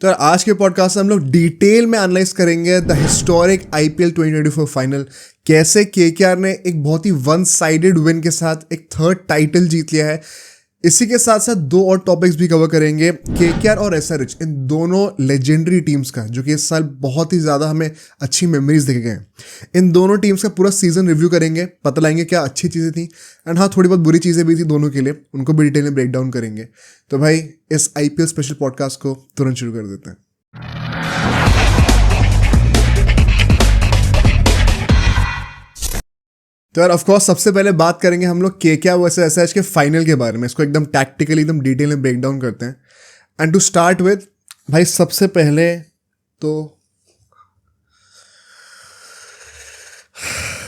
तो आज के पॉडकास्ट में हम लोग डिटेल में एनालाइज करेंगे द हिस्टोरिक आईपीएल 2024 फाइनल। कैसे केकेआर ने एक बहुत ही वन साइडेड विन के साथ एक थर्ड टाइटल जीत लिया है। इसी के साथ साथ दो और टॉपिक्स भी कवर करेंगे, केकेआर और एसआरएच, इन दोनों लेजेंडरी टीम्स का, जो कि इस साल बहुत ही ज़्यादा हमें अच्छी मेमोरीज देखे गए हैं। इन दोनों टीम्स का पूरा सीजन रिव्यू करेंगे, पता लगाएंगे क्या अच्छी चीज़ें थी एंड हाँ थोड़ी बहुत बुरी चीज़ें भी थी दोनों के लिए, उनको भी डिटेल में ब्रेक डाउन करेंगे। तो भाई इस आईपीएल स्पेशल पॉडकास्ट को तुरंत शुरू कर देते हैं। तो यार ऑफकोर्स सबसे पहले बात करेंगे हम लोग केकेआर वर्सेस एसआरएच के फाइनल के बारे में। इसको एकदम टैक्टिकली एकदम डिटेल में ब्रेक डाउन करते हैं। एंड टू स्टार्ट विद, भाई सबसे पहले तो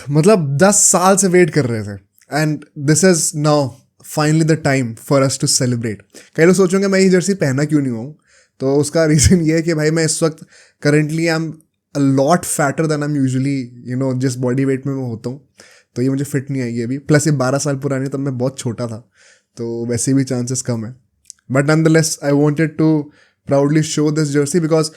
मतलब 10 साल से वेट कर रहे थे and this is now finally the time for us to celebrate. कई लोग सोचेंगे मैं ये जर्सी पहना क्यों नहीं हूँ, तो उसका रीज़न ये है कि भाई मैं इस वक्त currently I am a lot fatter than I am usually जिस बॉडी वेट में मैं होता हूँ, तो ये मुझे फिट नहीं आएगी अभी। प्लस ये 12 साल पुरानी है, तब मैं बहुत छोटा था, तो वैसे भी चांसेस कम है। But nonetheless I wanted to proudly show this jersey because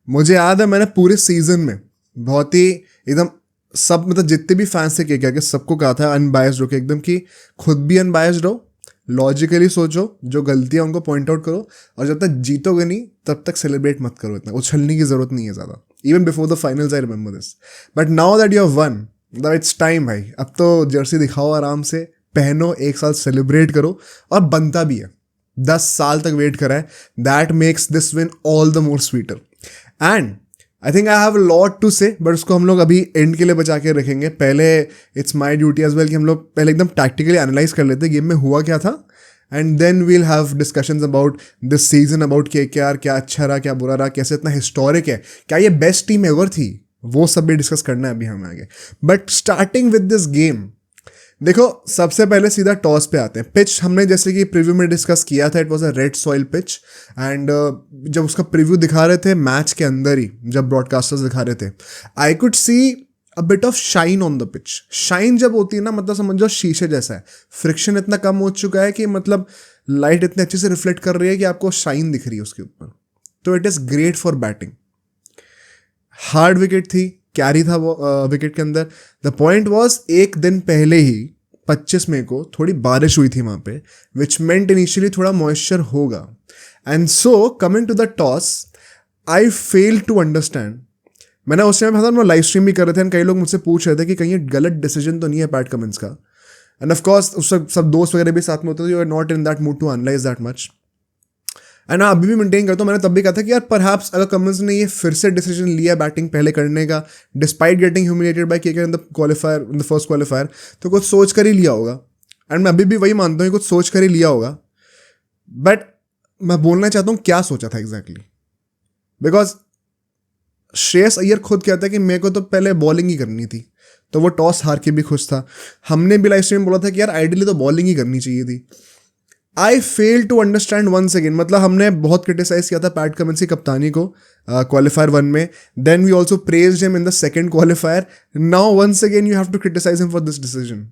मुझे याद है मैंने पूरे सीजन में बहुत ही एकदम सब मतलब जितने भी फैंस थे केकेआर के सबको कहा था अनबायस्ड होकर एकदम कि खुद भी अनबायस्ड रहो, लॉजिकली सोचो, जो गलतियाँ उनको पॉइंट आउट करो, और जब तक जीतोगे नहीं तब तक सेलिब्रेट मत करो, इतना उछलने की जरूरत नहीं है ज़्यादा। Even before the finals I remember this, but now that you have one, it's time भाई, अब तो जर्सी दिखाओ, आराम से पहनो, एक साल सेलिब्रेट करो। और बनता भी है, 10 साल तक वेट करा है, that makes this win all the more sweeter. And I think I have a lot to say, but उसको हम लोग अभी एंड के लिए बचा के रखेंगे। पहले it's my duty as well कि हम लोग पहले एकदम टैक्टिकली एनालाइज कर लेते गेम में हुआ क्या था, and then we'll have discussions about this season, about KKR, क्या अच्छा रहा क्या बुरा रहा, कैसे इतना हिस्टोरिक है, क्या ये बेस्ट टीम एवर थी, वो सब भी डिस्कस करना है अभी हमें आगे। But starting with this game, देखो सबसे पहले सीधा टॉस पे आते हैं। पिच हमने जैसे कि प्रीव्यू में डिस्कस किया था, it was a red soil pitch. And जब उसका प्रीव्यू दिखा रहे थे मैच के अंदर ही, जब ब्रॉडकास्टर्स दिखा रहे थे, I could see a bit of shine on the pitch. Shine जब होती है ना, मतलब समझ जाओ शीशे जैसा है, फ्रिक्शन इतना कम हो चुका है कि मतलब लाइट इतने अच्छे से रिफ्लेक्ट कर रही है कि आपको शाइन दिख रही है उसके ऊपर, तो it is great for batting. Hard wicket थी, कैरी था वो विकेट के अंदर। द पॉइंट वॉज एक दिन पहले ही 25 मई को थोड़ी बारिश हुई थी वहाँ पे, विच मेंट इनिशियली थोड़ा मॉइस्चर होगा। And so coming to the toss, I fail to understand. मैंने उस टाइम पता, लाइव स्ट्रीम भी कर रहे थे एंड कई लोग मुझसे पूछ रहे थे कि कहीं ये गलत डिसीजन तो नहीं है पैट कमिंस का। एंड ऑफकोर्स उस सब दोस्त वगैरह भी साथ में होते थे, you are not in that mood to analyse that much. And मैं अभी भी मेंटेन करता हूँ, मैंने तब भी कहा था कि यार परहैप्स अगर कमिंस ने ये फिर से डिसीजन लिया बैटिंग पहले करने का, despite getting humiliated by KKR in the qualifier, in the first qualifier, तो कुछ सोच कर ही लिया होगा। एंड मैं अभी भी वही मानता हूँ, कुछ सोच कर ही लिया होगा। बट मैं बोलना चाहता हूँ क्या सोचा था एग्जैक्टली, बिकॉज श्रेयस अय्यर खुद कहता है कि मेरे को तो पहले बॉलिंग ही करनी थी, तो वो टॉस हार के भी खुश था। हमने भी लाइव स्ट्रीम में बोला था कि यार आइडियली तो बॉलिंग ही करनी चाहिए थी। I fail to understand once again, मतलब हमने बहुत क्रिटिसाइज किया था पैट कमिंस की कप्तानी को क्वालिफायर 1 में, then we also praised him in the second qualifier. Now once again you have to criticise him for this decision.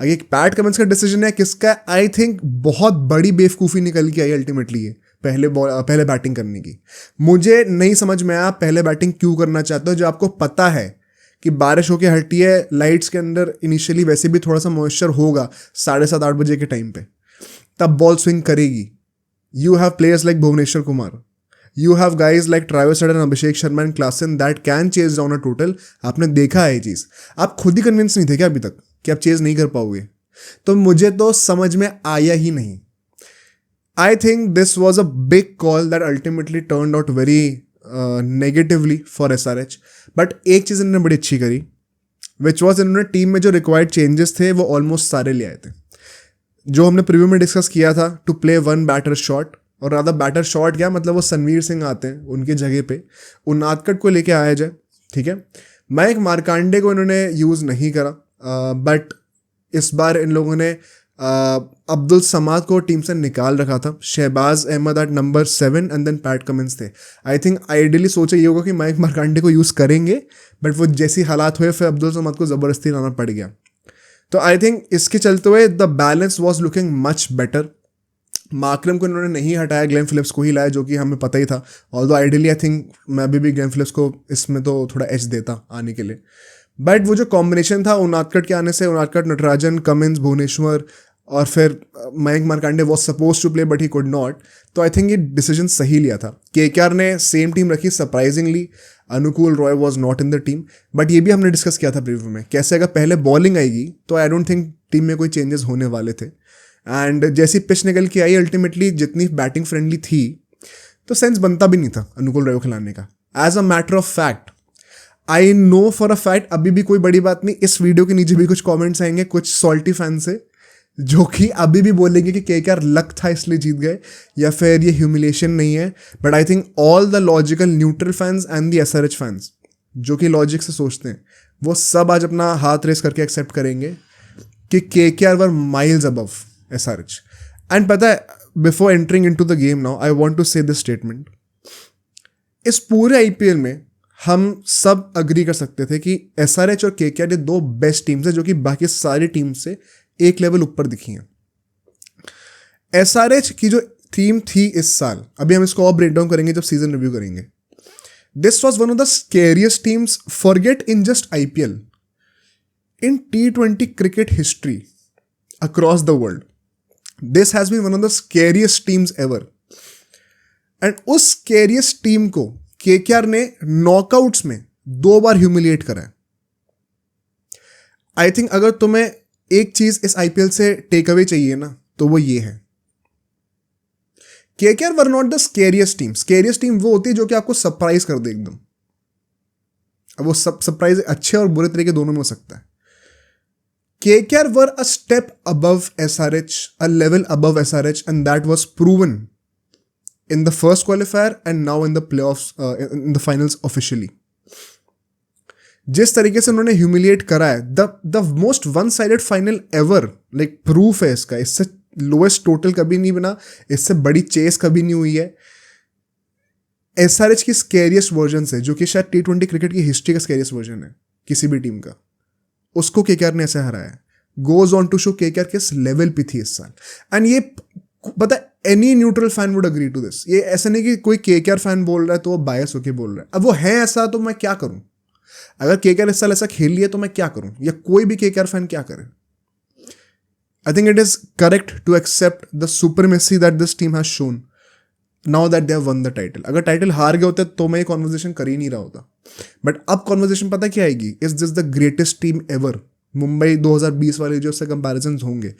अगर पैट कमिंस का डिसीजन है किसका, आई थिंक बहुत बड़ी बेवकूफ़ी निकल के आई अल्टीमेटली ये पहले बैटिंग करने की। मुझे नहीं समझ में आया पहले बैटिंग क्यों करना चाहते हो, जब आपको पता है कि बारिश होके हटी है, लाइट्स के अंदर इनिशियली वैसे भी थोड़ा सा मॉइस्चर होगा 7:30-8 बजे के टाइम पे, तब बॉल स्विंग करेगी। You have players like Bhuvneshwar Kumar, you have guys like Travis Head and Abhishek Sharma and Klaasen that can chase down a total. आपने देखा है ये चीज़, आप खुद ही कन्विंस नहीं थे क्या अभी तक कि आप चेज नहीं कर पाओगे? तो मुझे तो समझ में आया ही नहीं। आई think this was a big call that ultimately turn out very negatively for SRH. But एक चीज़ इन्होंने बड़ी अच्छी करी, विच वॉज इन्होंने टीम में जो रिक्वायर्ड चेंजेस थे वो ऑलमोस्ट सारे ले आए थे, जो हमने प्रीव्यू में डिस्कस किया था, to play one better shot. और राधा बैटर शॉट क्या मतलब, वो सनवीर सिंह आते हैं उनकी जगह पे, उनादकट को लेके आया जाए, ठीक है। मयंक मार्कांडे को इन्होंने यूज़ नहीं करा, बट इस बार इन लोगों ने अब्दुल समाद को टीम से निकाल रखा था। Shahbaz Ahmed at number 7 and then Pat Cummins थे। आई थिंक आइडियली सोचा ये होगा कि मयंक मार्कांडे को यूज़ करेंगे, बट वो जैसी हालात हुए फिर अब्दुल समाद को ज़बरदस्ती लाना पड़ गया। तो आई थिंक इसके चलते हुए the balance was looking much better. Markram को इन्होंने नहीं हटाया, ग्लेन फिलिप्स को ही लाया, जो कि हमें पता ही था। ऑल्दो आइडियली आई थिंक मैं अभी भी ग्लेन फिलिप्स को इसमें तो थोड़ा एज देता आने के लिए, बट वो जो कॉम्बिनेशन था उनादकट के आने से, उनादकट, नटराजन, कमिंस, भुवनेश्वर और फिर Mayank Markande was supposed to play but he could not, तो आई थिंक ये डिसीजन सही लिया था। केकेआर ने सेम टीम रखी सरप्राइजिंगली, अनुकूल Roy was not in the team, but ये भी हमने डिस्कस किया था प्रीव्यू में, कैसे अगर पहले बॉलिंग आएगी तो आई डोंट थिंक टीम में कोई चेंजेस होने वाले थे। एंड जैसी पिच निकल के आई अल्टीमेटली जितनी बैटिंग फ्रेंडली थी, तो सेंस बनता भी नहीं था अनुकूल रॉय को खिलाने का। As a matter of fact, I know for a fact, अभी भी कोई बड़ी बात नहीं, इस वीडियो के नीचे भी कुछ कमेंट्स आएंगे कुछ सॉल्टी फैन से, जो कि अभी भी बोलेंगे कि केकेआर लक था इसलिए जीत गए, या फिर ये ह्यूमिलेशन नहीं है। But I think all the logical neutral fans and the SRH fans जो कि लॉजिक से सोचते हैं, वो सब आज अपना हाथ रेस करके एक्सेप्ट करेंगे कि KKR were miles above SRH. And पता है, before entering into the game now, I want to say this statement, इस पूरे आईपीएल में हम सब अग्री कर सकते थे कि एसआरएच और केकेआर ये दो बेस्ट टीम्स हैं जो कि बाकी सारी टीम से एक लेवल ऊपर दिखी हैं। एसआरएच की जो टीम थी इस साल, अभी हम इसको और ब्रेक डाउन करेंगे जब सीजन रिव्यू करेंगे, this was one of the scariest teams, forget in just IPL, in T20 cricket history across the world. This has been one of the scariest teams ever. And उस scariest team को KKR ने knockouts में 2 बार humiliate करा है। I think अगर तुम्हें एक चीज इस आईपीएल से टेक अवे चाहिए ना, तो वो ये है, KKR were not the scariest team. Scariest team वो होती है जो कि आपको सरप्राइज कर दे एकदम। अब वो सरप्राइज अच्छे और बुरे तरीके दोनों में हो सकता है। KKR were a step above SRH, a level above SRH, and that was proven in the first qualifier and now in the playoffs, in the finals officially. जिस तरीके से उन्होंने ह्यूमिलिएट करा है, the most one-sided final ever, like proof है इसका, इससे lowest total कभी नहीं बना, इससे बड़ी चेस कभी नहीं हुई है। एसआरएच की स्कैरियस्ट वर्जन से, जो कि शायद T20 क्रिकेट की हिस्ट्री का स्कैरियस्ट वर्जन है किसी भी टीम का, उसको केकेआर ने ऐसे हराया है। Goes on to show KKR किस लेवल पे थी इस साल। एंड ये पता है, any neutral fan would agree to this. ये ऐसा नहीं कि कोई केकेआर फैन बोल रहा है तो वो बायस होके बोल रहा है। अब वो है ऐसा तो मैं क्या करूं? अगर केकेआर इस साल ऐसा खेल लिया तो मैं क्या करूं, या कोई भी केकेआर फैन क्या करे? I think it is correct to accept the supremacy that this team has shown now that they have won the title. अगर टाइटल हार गए होते तो मैं ये कॉन्वर्जेशन कर ही नहीं रहा होता। बट अब कॉन्वर्जेशन पता क्या आएगी? Is this the greatest team ever? Mumbai 2020 वाले जो उससे कंपैरिजन होंगे,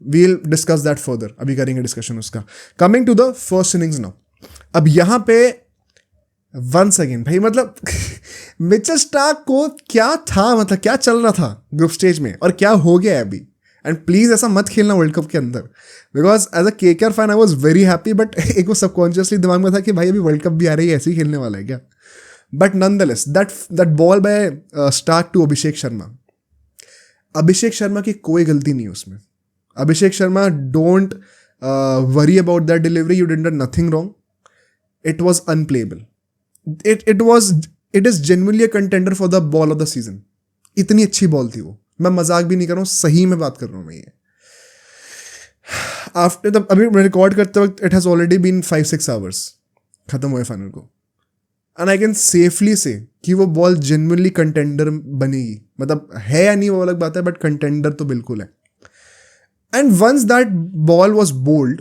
वील डिस्कस दैट फर्दर, अभी करेंगे डिस्कशन उसका। Coming to the first innings now, अब यहां पे वंस अगेन भाई, मतलब मिचेल स्टार्क को क्या था, मतलब क्या चल रहा था ग्रुप स्टेज में और क्या हो गया है अभी। एंड प्लीज ऐसा मत खेलना वर्ल्ड कप के अंदर, because as a KKR fan I was very happy, but एक वो सबकॉन्शियसली दिमाग में था कि भाई अभी वर्ल्ड कप भी आ रही है, ऐसे ही खेलने वाला है क्या। But nonetheless that ball by Starc to Abhishek Sharma, Abhishek Sharma की कोई गलती नहीं है उसमें। Abhishek Sharma, don't worry about that delivery, you did nothing wrong, it was unplayable, it is genuinely a contender for the ball of the season. इतनी अच्छी बॉल थी वो, मैं मजाक भी नहीं कर रहा हूँ, सही में बात कर रहा हूँ मैं ये। आफ्टर द, अभी रिकॉर्ड करते वक्त it has already been 5-6 hours खत्म हुए फाइनल को, एंड आई कैन सेफली से कि वो बॉल जेन्युइनली कंटेंडर बनेगी। मतलब है या नहीं वो अलग बात है, बट कंटेंडर तो बिल्कुल है। And once that ball was bowled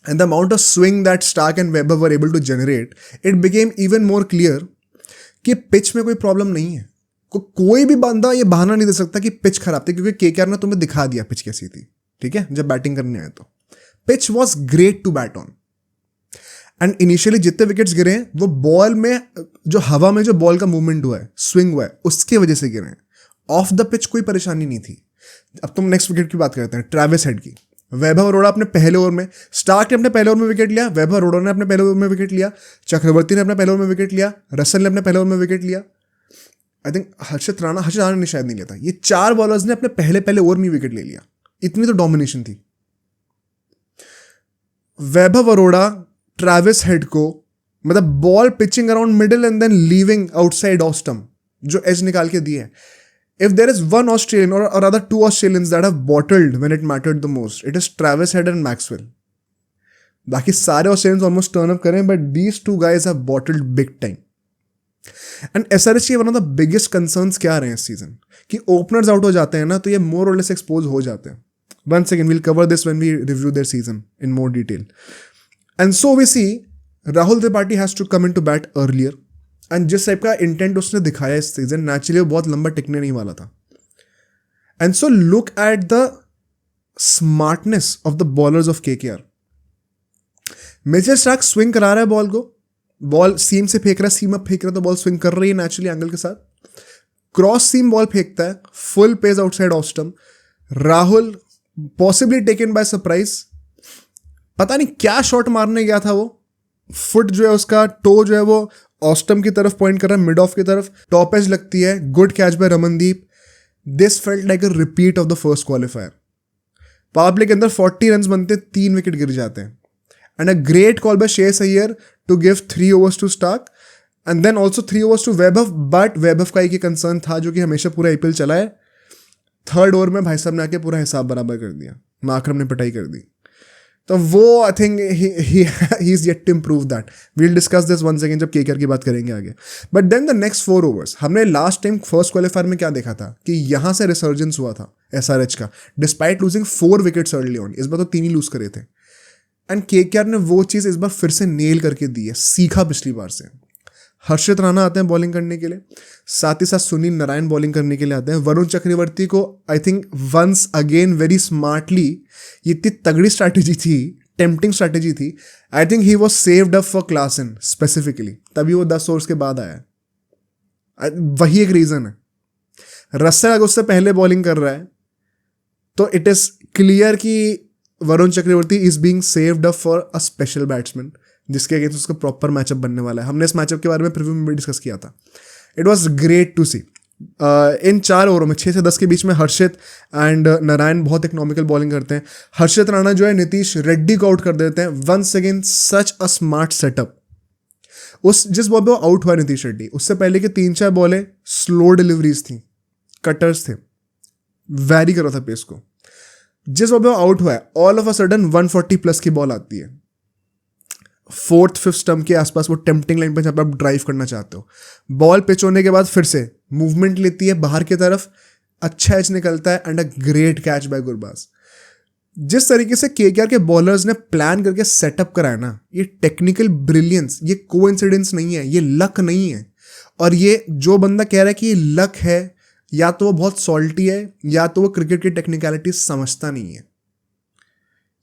and the amount of swing that Starc and वेबर were able to generate, it became even more clear कि पिच में कोई प्रॉब्लम नहीं है। कोई भी बंदा ये बहाना नहीं दे सकता कि पिच खराब थी, क्योंकि केकेआर ने तुम्हें दिखा दिया पिच कैसी थी, ठीक है, जब बैटिंग करने आए तो pitch was great to bat on. And initially जितने विकेट्स गिरे हैं वो बॉल में, जो हवा में जो बॉल का मूवमेंट हुआ है, स्विंग हुआ है, उसकी वजह से गिरे हैं। ऑफ द पिच कोई परेशानी नहीं थी। अब तुम नेक्स्ट विकेट की बात करते हैं, ट्रेविस हेड की। वैभव अरोड़ा अपने पहले ओवर में, स्टार्क ने अपने पहले ओवर में विकेट लिया, वैभव अरोड़ा ने अपने पहले ओवर में विकेट लिया, चक्रवर्ती ने अपने पहले ओवर में विकेट लिया, रसल ने अपने पहले ओवर में विकेट लिया, आई थिंक हर्षित राणा ने शायद नहीं लिया था। ये 4 बॉलर्स ने अपने पहले ओवर में विकेट ले लिया। इतनी तो डोमिनेशन थी। वैभव अरोड़ा, ट्रेविस हेड को, मतलब ball pitching around middle and then leaving outside off stump, जो एज निकाल के दिए। If there is one Australian or rather 2 Australians that have bottled when it mattered the most, it is Travis Head and Maxwell. बाकी सारे Australians almost turn up करें, but these two guys have bottled big time. And SRH के one of the biggest concerns क्या रहे हैं इस season, कि openers out हो जाते हैं ना, तो ये मोर और लेस एक्सपोज हो जाते हैं. One second, we'll cover this when we review their season in more detail. And so we see Rahul Tripathi has to come in to bat earlier. And जिस टाइप का इंटेंट उसने दिखाया इस सीजन, नेचुरली वो बहुत लंबा टिकने नहीं वाला था. And so look at the smartness of the bowlers of KKR. Mitchell Starc swing करा रहा है बॉल को, बॉल सीम से फेंक रहा है, सीम अप फेंक रहा है, तो बॉल स्विंग कर रही है नेचुरली एंगल के साथ. क्रॉस सीम बॉल फेंकता है, full pace outside off stump. Rahul possibly taken by surprise, पता नहीं क्या शॉट मारने गया था वो, फुट जो है उसका, टो जो है वो ऑस्टम की तरफ पॉइंट कर रहा है, मिड ऑफ की तरफ, टॉप एज लगती है. Good catch by Ramandeep. This felt like a repeat of the first qualifier. Power play के अंदर 40 रन बनते, 3 विकेट गिर जाते हैं. And a great call by Shreyas Iyer to give 3 overs to Starc and then also 3 overs to Vaibhav. But Vaibhav का एक ही concern था जो कि हमेशा पूरा आईपीएल चला है, थर्ड ओवर में भाई साहब ने आके पूरा हिसाब बराबर कर दिया, माकरम ने पिटाई कर दी. तो वो I think he is yet to improve that. We'll discuss this one second जब केकेआर की बात करेंगे आगे. But then the next 4 overs, हमने लास्ट टाइम फर्स्ट क्वालिफायर में क्या देखा था कि यहाँ से रिसर्जेंस हुआ था एसआरएच का, despite losing 4 wickets early on. इस बार तो 3 ही लूज करे थे. एंड केकेआर ने वो चीज़ इस बार फिर से नेल करके दी है, सीखा पिछली बार से. हर्षित राणा आते हैं बॉलिंग करने के लिए, साथ ही साथ सुनील नारायण बॉलिंग करने के लिए आते हैं. वरुण चक्रवर्ती को I think once again very smartly, ये इतनी तगड़ी स्ट्रैटेजी थी, टेम्पटिंग स्ट्रैटेजी थी. I think he was saved up for Klaasen specifically, तभी वो 10 overs के बाद आया. वही एक रीज़न है. रसल अगर उससे पहले बॉलिंग कर रहा है तो इट इज़ क्लियर कि Varun Chakravarthy is being saved up for a special batsman, जिसके अगेंस्ट उसका प्रॉपर मैचअप बनने वाला है. हमने इस मैचअप के बारे में प्रीव्यू में भी डिस्कस किया था. इट वॉज ग्रेट टू सी. इन 4 ओवरों में 6 से 10 के बीच में हर्षित एंड नारायण बहुत इकोनॉमिकल बॉलिंग करते हैं. हर्षित राणा जो है नीतीश रेड्डी को आउट कर देते हैं. Once again such a smart setup. उस जिस बॉल पे वो आउट हुआ नीतीश रेड्डी, उससे पहले के 3-4 बॉलें स्लो डिलीवरीज थी, कटर्स थे, वैरी कर रहा था पेस को. जिस बॉल पे वो आउट हुआ है, ऑल ऑफ अ सडन 140+ की बॉल आती है 4th 5th स्टंप के आसपास, वो टेम्पटिंग लाइन पे जहाँ पे आप ड्राइव करना चाहते हो. बॉल पिच होने के बाद फिर से मूवमेंट लेती है बाहर की तरफ, अच्छा एज निकलता है and a great catch by Gurbaz. जिस तरीके से केकेआर के बॉलर्स ने प्लान करके सेटअप कराया ना, ये टेक्निकल ब्रिलियंस, ये कोइंसिडेंस नहीं है, ये लक नहीं है. और ये जो बंदा कह रहा है कि ये लक है, या तो वो बहुत सॉल्टी है, या तो वो क्रिकेट की टेक्निकलिटी समझता नहीं है.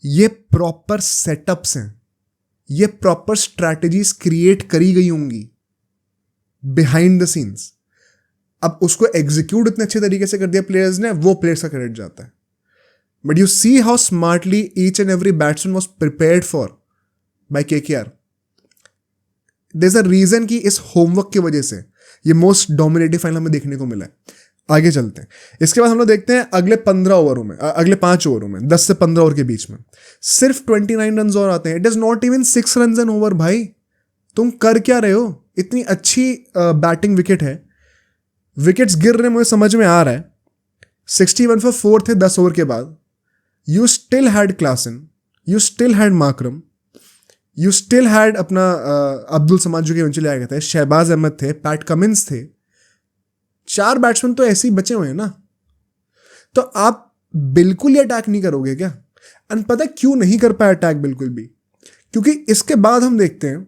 ये प्रॉपर सेटअप्स हैं, ये प्रॉपर स्ट्रैटेजीज क्रिएट करी गई होंगी बिहाइंड द सीन्स. अब उसको एग्जीक्यूट इतने अच्छे तरीके से कर दिया प्लेयर्स ने, वो प्लेयर्स का क्रेडिट जाता है. But you see how smartly each and every batsman was prepared for by KKR. There is a reason कि इस होमवर्क की वजह से ये मोस्ट डोमिनेटिव फाइनल हमें देखने को मिला है. आगे चलते हैं. इसके बाद हम लोग देखते हैं अगले 15 ओवरों में, अगले 5 ओवरों में, 10 से 15 ओवर के बीच में सिर्फ 29 रन और आते हैं. It is not even 6 runs an over. भाई तुम कर क्या रहे हो? इतनी अच्छी बैटिंग विकेट है, विकेट्स गिर रहे, मुझे समझ में आ रहा है. 61 for 4 थे 10 ओवर के बाद. You still had Klaasen, you still had माकरम, you still had अपना अब्दुल समाद जो कि इवेंचुअली आए थे, शहबाज अहमद थे, पैट कमिंस थे. 4 बैट्समैन तो ऐसे ही बचे हुए हैं ना. तो आप बिल्कुल ही अटैक नहीं करोगे क्या? एंड पता है क्यों नहीं कर पाया अटैक बिल्कुल भी? क्योंकि इसके बाद हम देखते हैं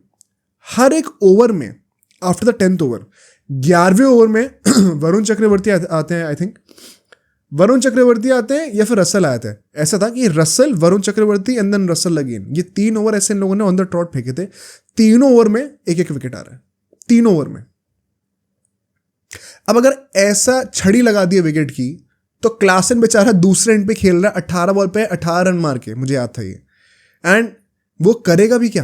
हर एक ओवर में, आफ्टर द 10th ओवर, 11वें ओवर में वरुण चक्रवर्ती आते हैं. आई थिंक वरुण चक्रवर्ती आते हैं या फिर रसल आते हैं. ऐसा था कि Russell, Varun Chakravarthy and then Russell again. ये 3 ओवर ऐसे इन लोगों ने ऑन द ट्रॉट फेंके थे. 3 ओवर में एक विकेट आ रहा है, 3 ओवर में. अब अगर ऐसा छड़ी लगा दिए विकेट की, तो क्लासन बेचारा दूसरे एंड पे खेल रहा है, 18 बॉल पे 18 रन मार के, मुझे याद था ये. एंड वो करेगा भी क्या?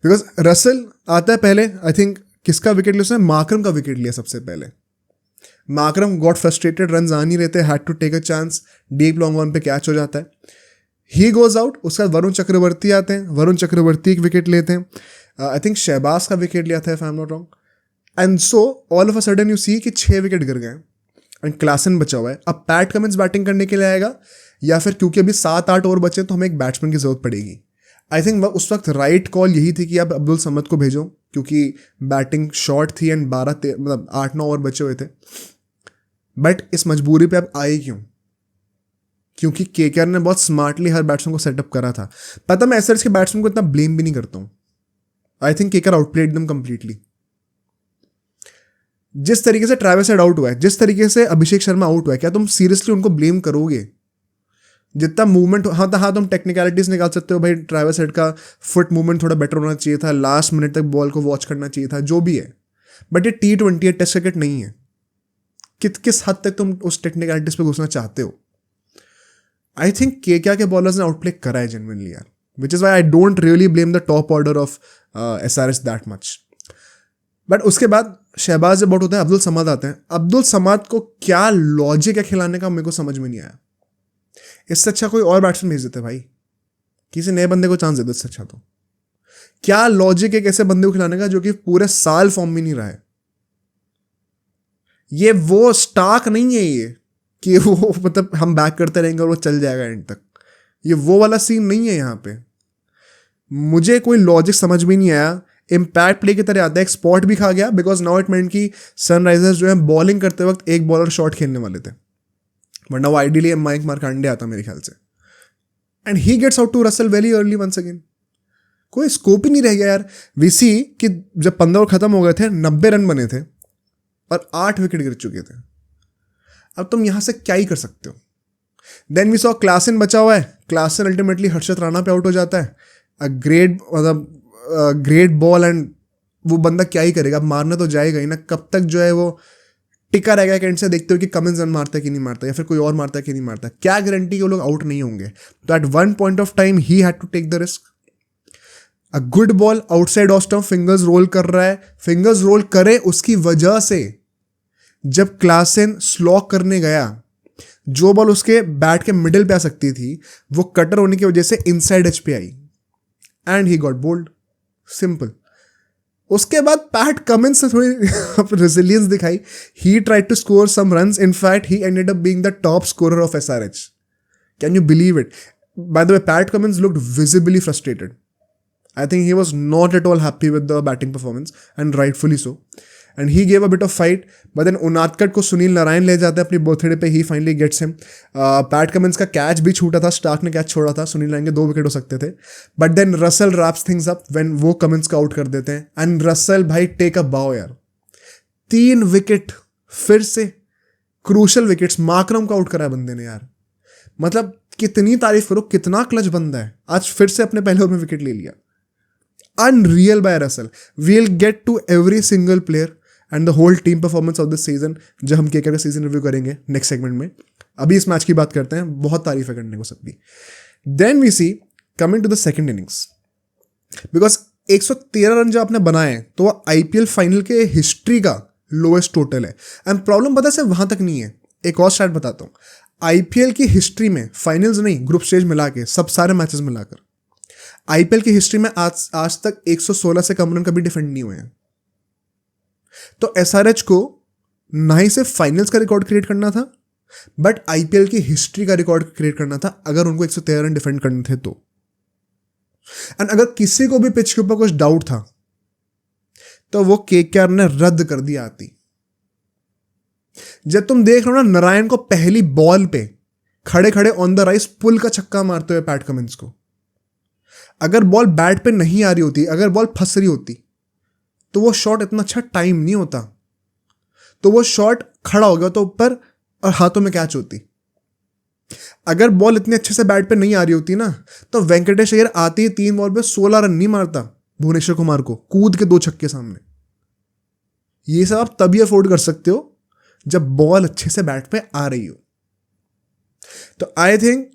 बिकॉज रसल आता है पहले, आई थिंक किसका विकेट लिया उसने? माकरम का विकेट लिया सबसे पहले. माकरम गॉट फ्रस्ट्रेटेड, रन आ नहीं रहते, had to take a chance, deep long on पे कैच हो जाता है, ही गोज आउट. उसके बाद वरुण चक्रवर्ती आते हैं, वरुण चक्रवर्ती एक विकेट लेते हैं. आई थिंक शहबाज का विकेट लिया था if I am not wrong. And so all of a sudden you see कि 6 विकेट गिर गए एंड क्लासन बचा हुआ है. अब पैट कमिंस बैटिंग करने के लिए आएगा या फिर क्योंकि अभी 7-8 ओवर बचे तो हमें एक बैट्समैन की जरूरत पड़ेगी। आई थिंक उस वक्त राइट कॉल यही थी कि आप अब्दुल समद को भेजो, क्योंकि बैटिंग शॉर्ट थी एंड 8-9 ओवर बचे हुए थे। बट इस मजबूरी पे आप आए क्यों? क्योंकि केकेआर ने बहुत स्मार्टली हर बैट्समैन को सेटअप करा था। पता मैं एसआरएच के बैट्समैन को इतना ब्लेम भी नहीं करता हूँ। आई think KKR outplayed them completely. जिस तरीके से ट्रैविस हेड आउट हुआ है, जिस तरीके से अभिषेक शर्मा आउट हुआ है, क्या तुम सीरियसली उनको ब्लेम करोगे? जितना मूवमेंट, हाँ तुम टेक्निकलिटीज निकाल सकते हो भाई, ट्रैविस हेड का फुट मूवमेंट थोड़ा बेटर होना चाहिए था, लास्ट मिनट तक बॉल को वॉच करना चाहिए था, जो भी है। बट ये T20 है, टेस्ट क्रिकेट नहीं है। किस हद तक तुम उस टेक्निकलिटीज पे घुसना चाहते हो? आई थिंक केकेआर के बॉलर्स ने आउटप्ले करा है जेन्युइनली यार, which is why I don't really blame the top order of SRH that much. But उसके बाद शहबाज जब आउट होता है, अब्दुल समद आते हैं। अब्दुल समद को क्या लॉजिक है खिलाने का, मेरे को समझ में नहीं आया। इससे अच्छा कोई और बैट्समैन भेज देते भाई, किसी नए बंदे को चांस दे दो। इससे अच्छा तो क्या लॉजिक है ऐसे बंदे को खिलाने का जो कि पूरे साल फॉर्म में नहीं रहा है? ये वो स्टार्क नहीं है ये कि वो मतलब हम बैक करते रहेंगे और वो चल जाएगा एंड तक। ये वो वाला सीन नहीं है यहाँ पे। मुझे कोई लॉजिक समझ में नहीं आया। इम्पैक्ट प्ले की तरह आता है, एक स्पॉट भी खा गया बिकॉज नाउ इट मेंट कि सनराइजर्स जो है बॉलिंग करते वक्त एक बॉलर शॉट खेलने वाले थे, वरना वो आइडियली मयंक मार्कंडे आता मेरे ख्याल से। And he gets out to Russell very early once again. कोई स्कोप ही नहीं रह गया यार। वीसी कि जब 15 ओवर खत्म हो गए थे, 90 रन बने थे और 8 विकेट गिर चुके थे। अब तुम यहां से क्या ही कर सकते हो? देन वी सॉ क्लासन बचा हुआ है। क्लासन अल्टीमेटली हर्षद राणा पे आउट हो जाता है। अ ग्रेट बॉल एंड वो बंदा क्या ही करेगा, मारना तो जाएगा ही ना। कब तक जो है वो टिका रहेगा एंड से देखते हो कि कमिंस रन मारता है कि नहीं मारता, या फिर कोई और मारता है कि नहीं मारता। क्या गारंटी कि वो लोग आउट नहीं होंगे? तो at one point of time he had to take the risk. A good ball outside off stump, fingers roll कर रहा है। फिंगर्स रोल करे उसकी वजह से जब क्लासन स्लॉक करने गया, जो बॉल उसके बैट के मिडिल पे आ सकती थी वो कटर होने की वजह से इनसाइड एज पे आई and he got bowled. Simple. उसके बाद पैट कमिंस ने थोड़ी रेजिलियंस दिखाई। He tried to score some runs, in fact he ended up being the top scorer of SRH. Can you believe it? By the way, Pat Cummins looked visibly frustrated. I think he was not at all happy with the batting performance, and rightfully so. And he gave a bit of fight, but then Unadkat को सुनील नारायण ले जाते हैं अपनी birthday पे. He finally gets him. Pat Cummins का catch भी छूटा था, स्टार्क ने कैच छोड़ा था, सुनील नारायण के 2 विकेट हो सकते थे. But then Russell wraps things up when वो कमिंस को आउट कर देते हैं. एंड रसल भाई टेक अ बाउ यार. 3 विकेट फिर से, क्रूशल विकेट्स. मार्करम को आउट करा है बंदे ने यार. मतलब कितनी तारीफ करो, कितना क्लच बंदा है. आज फिर से अपने पहले ओवर में विकेट ले लिया. Unreal by Russell. We'll get to every single player and the whole team performance of this season जब हम केकेआर का सीजन रिव्यू करेंगे नेक्स्ट सेगमेंट में. अभी इस मैच की बात करते हैं, बहुत तारीफ है करने को सबकी. Then we see coming to the second innings, because 113 run जो आपने बनाए तो वो IPL फाइनल के हिस्ट्री का लोएस्ट टोटल है. एंड प्रॉब्लम पता है सिर्फ वहां तक नहीं है. एक और स्टार्ट बताता हूँ. IPL की हिस्ट्री में, फाइनल्स नहीं, ग्रुप स्टेज मिला के, सब सारे मैचेस मिलाकर, आईपीएल की हिस्ट्री में आज तक 116 से कम रन कभी डिफेंड नहीं हुए हैं. तो एसआरएच को ना ही सिर्फ फाइनल्स का रिकॉर्ड क्रिएट करना था, बट आईपीएल की हिस्ट्री का रिकॉर्ड क्रिएट करना था अगर उनको 113 रन डिफेंड करने थे तो. एंड अगर किसी को भी पिच के ऊपर कुछ डाउट था तो वो केकेआर ने रद्द कर दिया आती. जब तुम देख रहे हो ना नारायण को पहली बॉल पे खड़े खड़े ऑन द राइस पुल का छक्का मारते हुए पैट कमिंस को, अगर बॉल बैट पे नहीं आ रही होती, अगर बॉल फंस रही होती, तो वो शॉट इतना अच्छा टाइम नहीं होता. तो वो शॉट खड़ा हो गया तो ऊपर और हाथों में कैच होती. अगर बॉल इतने अच्छे से बैट पे नहीं आ रही होती ना, तो वेंकटेश अय्यर आते ही 3 बॉल पे 16 रन नहीं मारता भुवनेश्वर कुमार को कूद के 2 छक्के सामने. ये सब आप तभी अफोर्ड कर सकते हो जब बॉल अच्छे से बैट पे आ रही हो. तो आई थिंक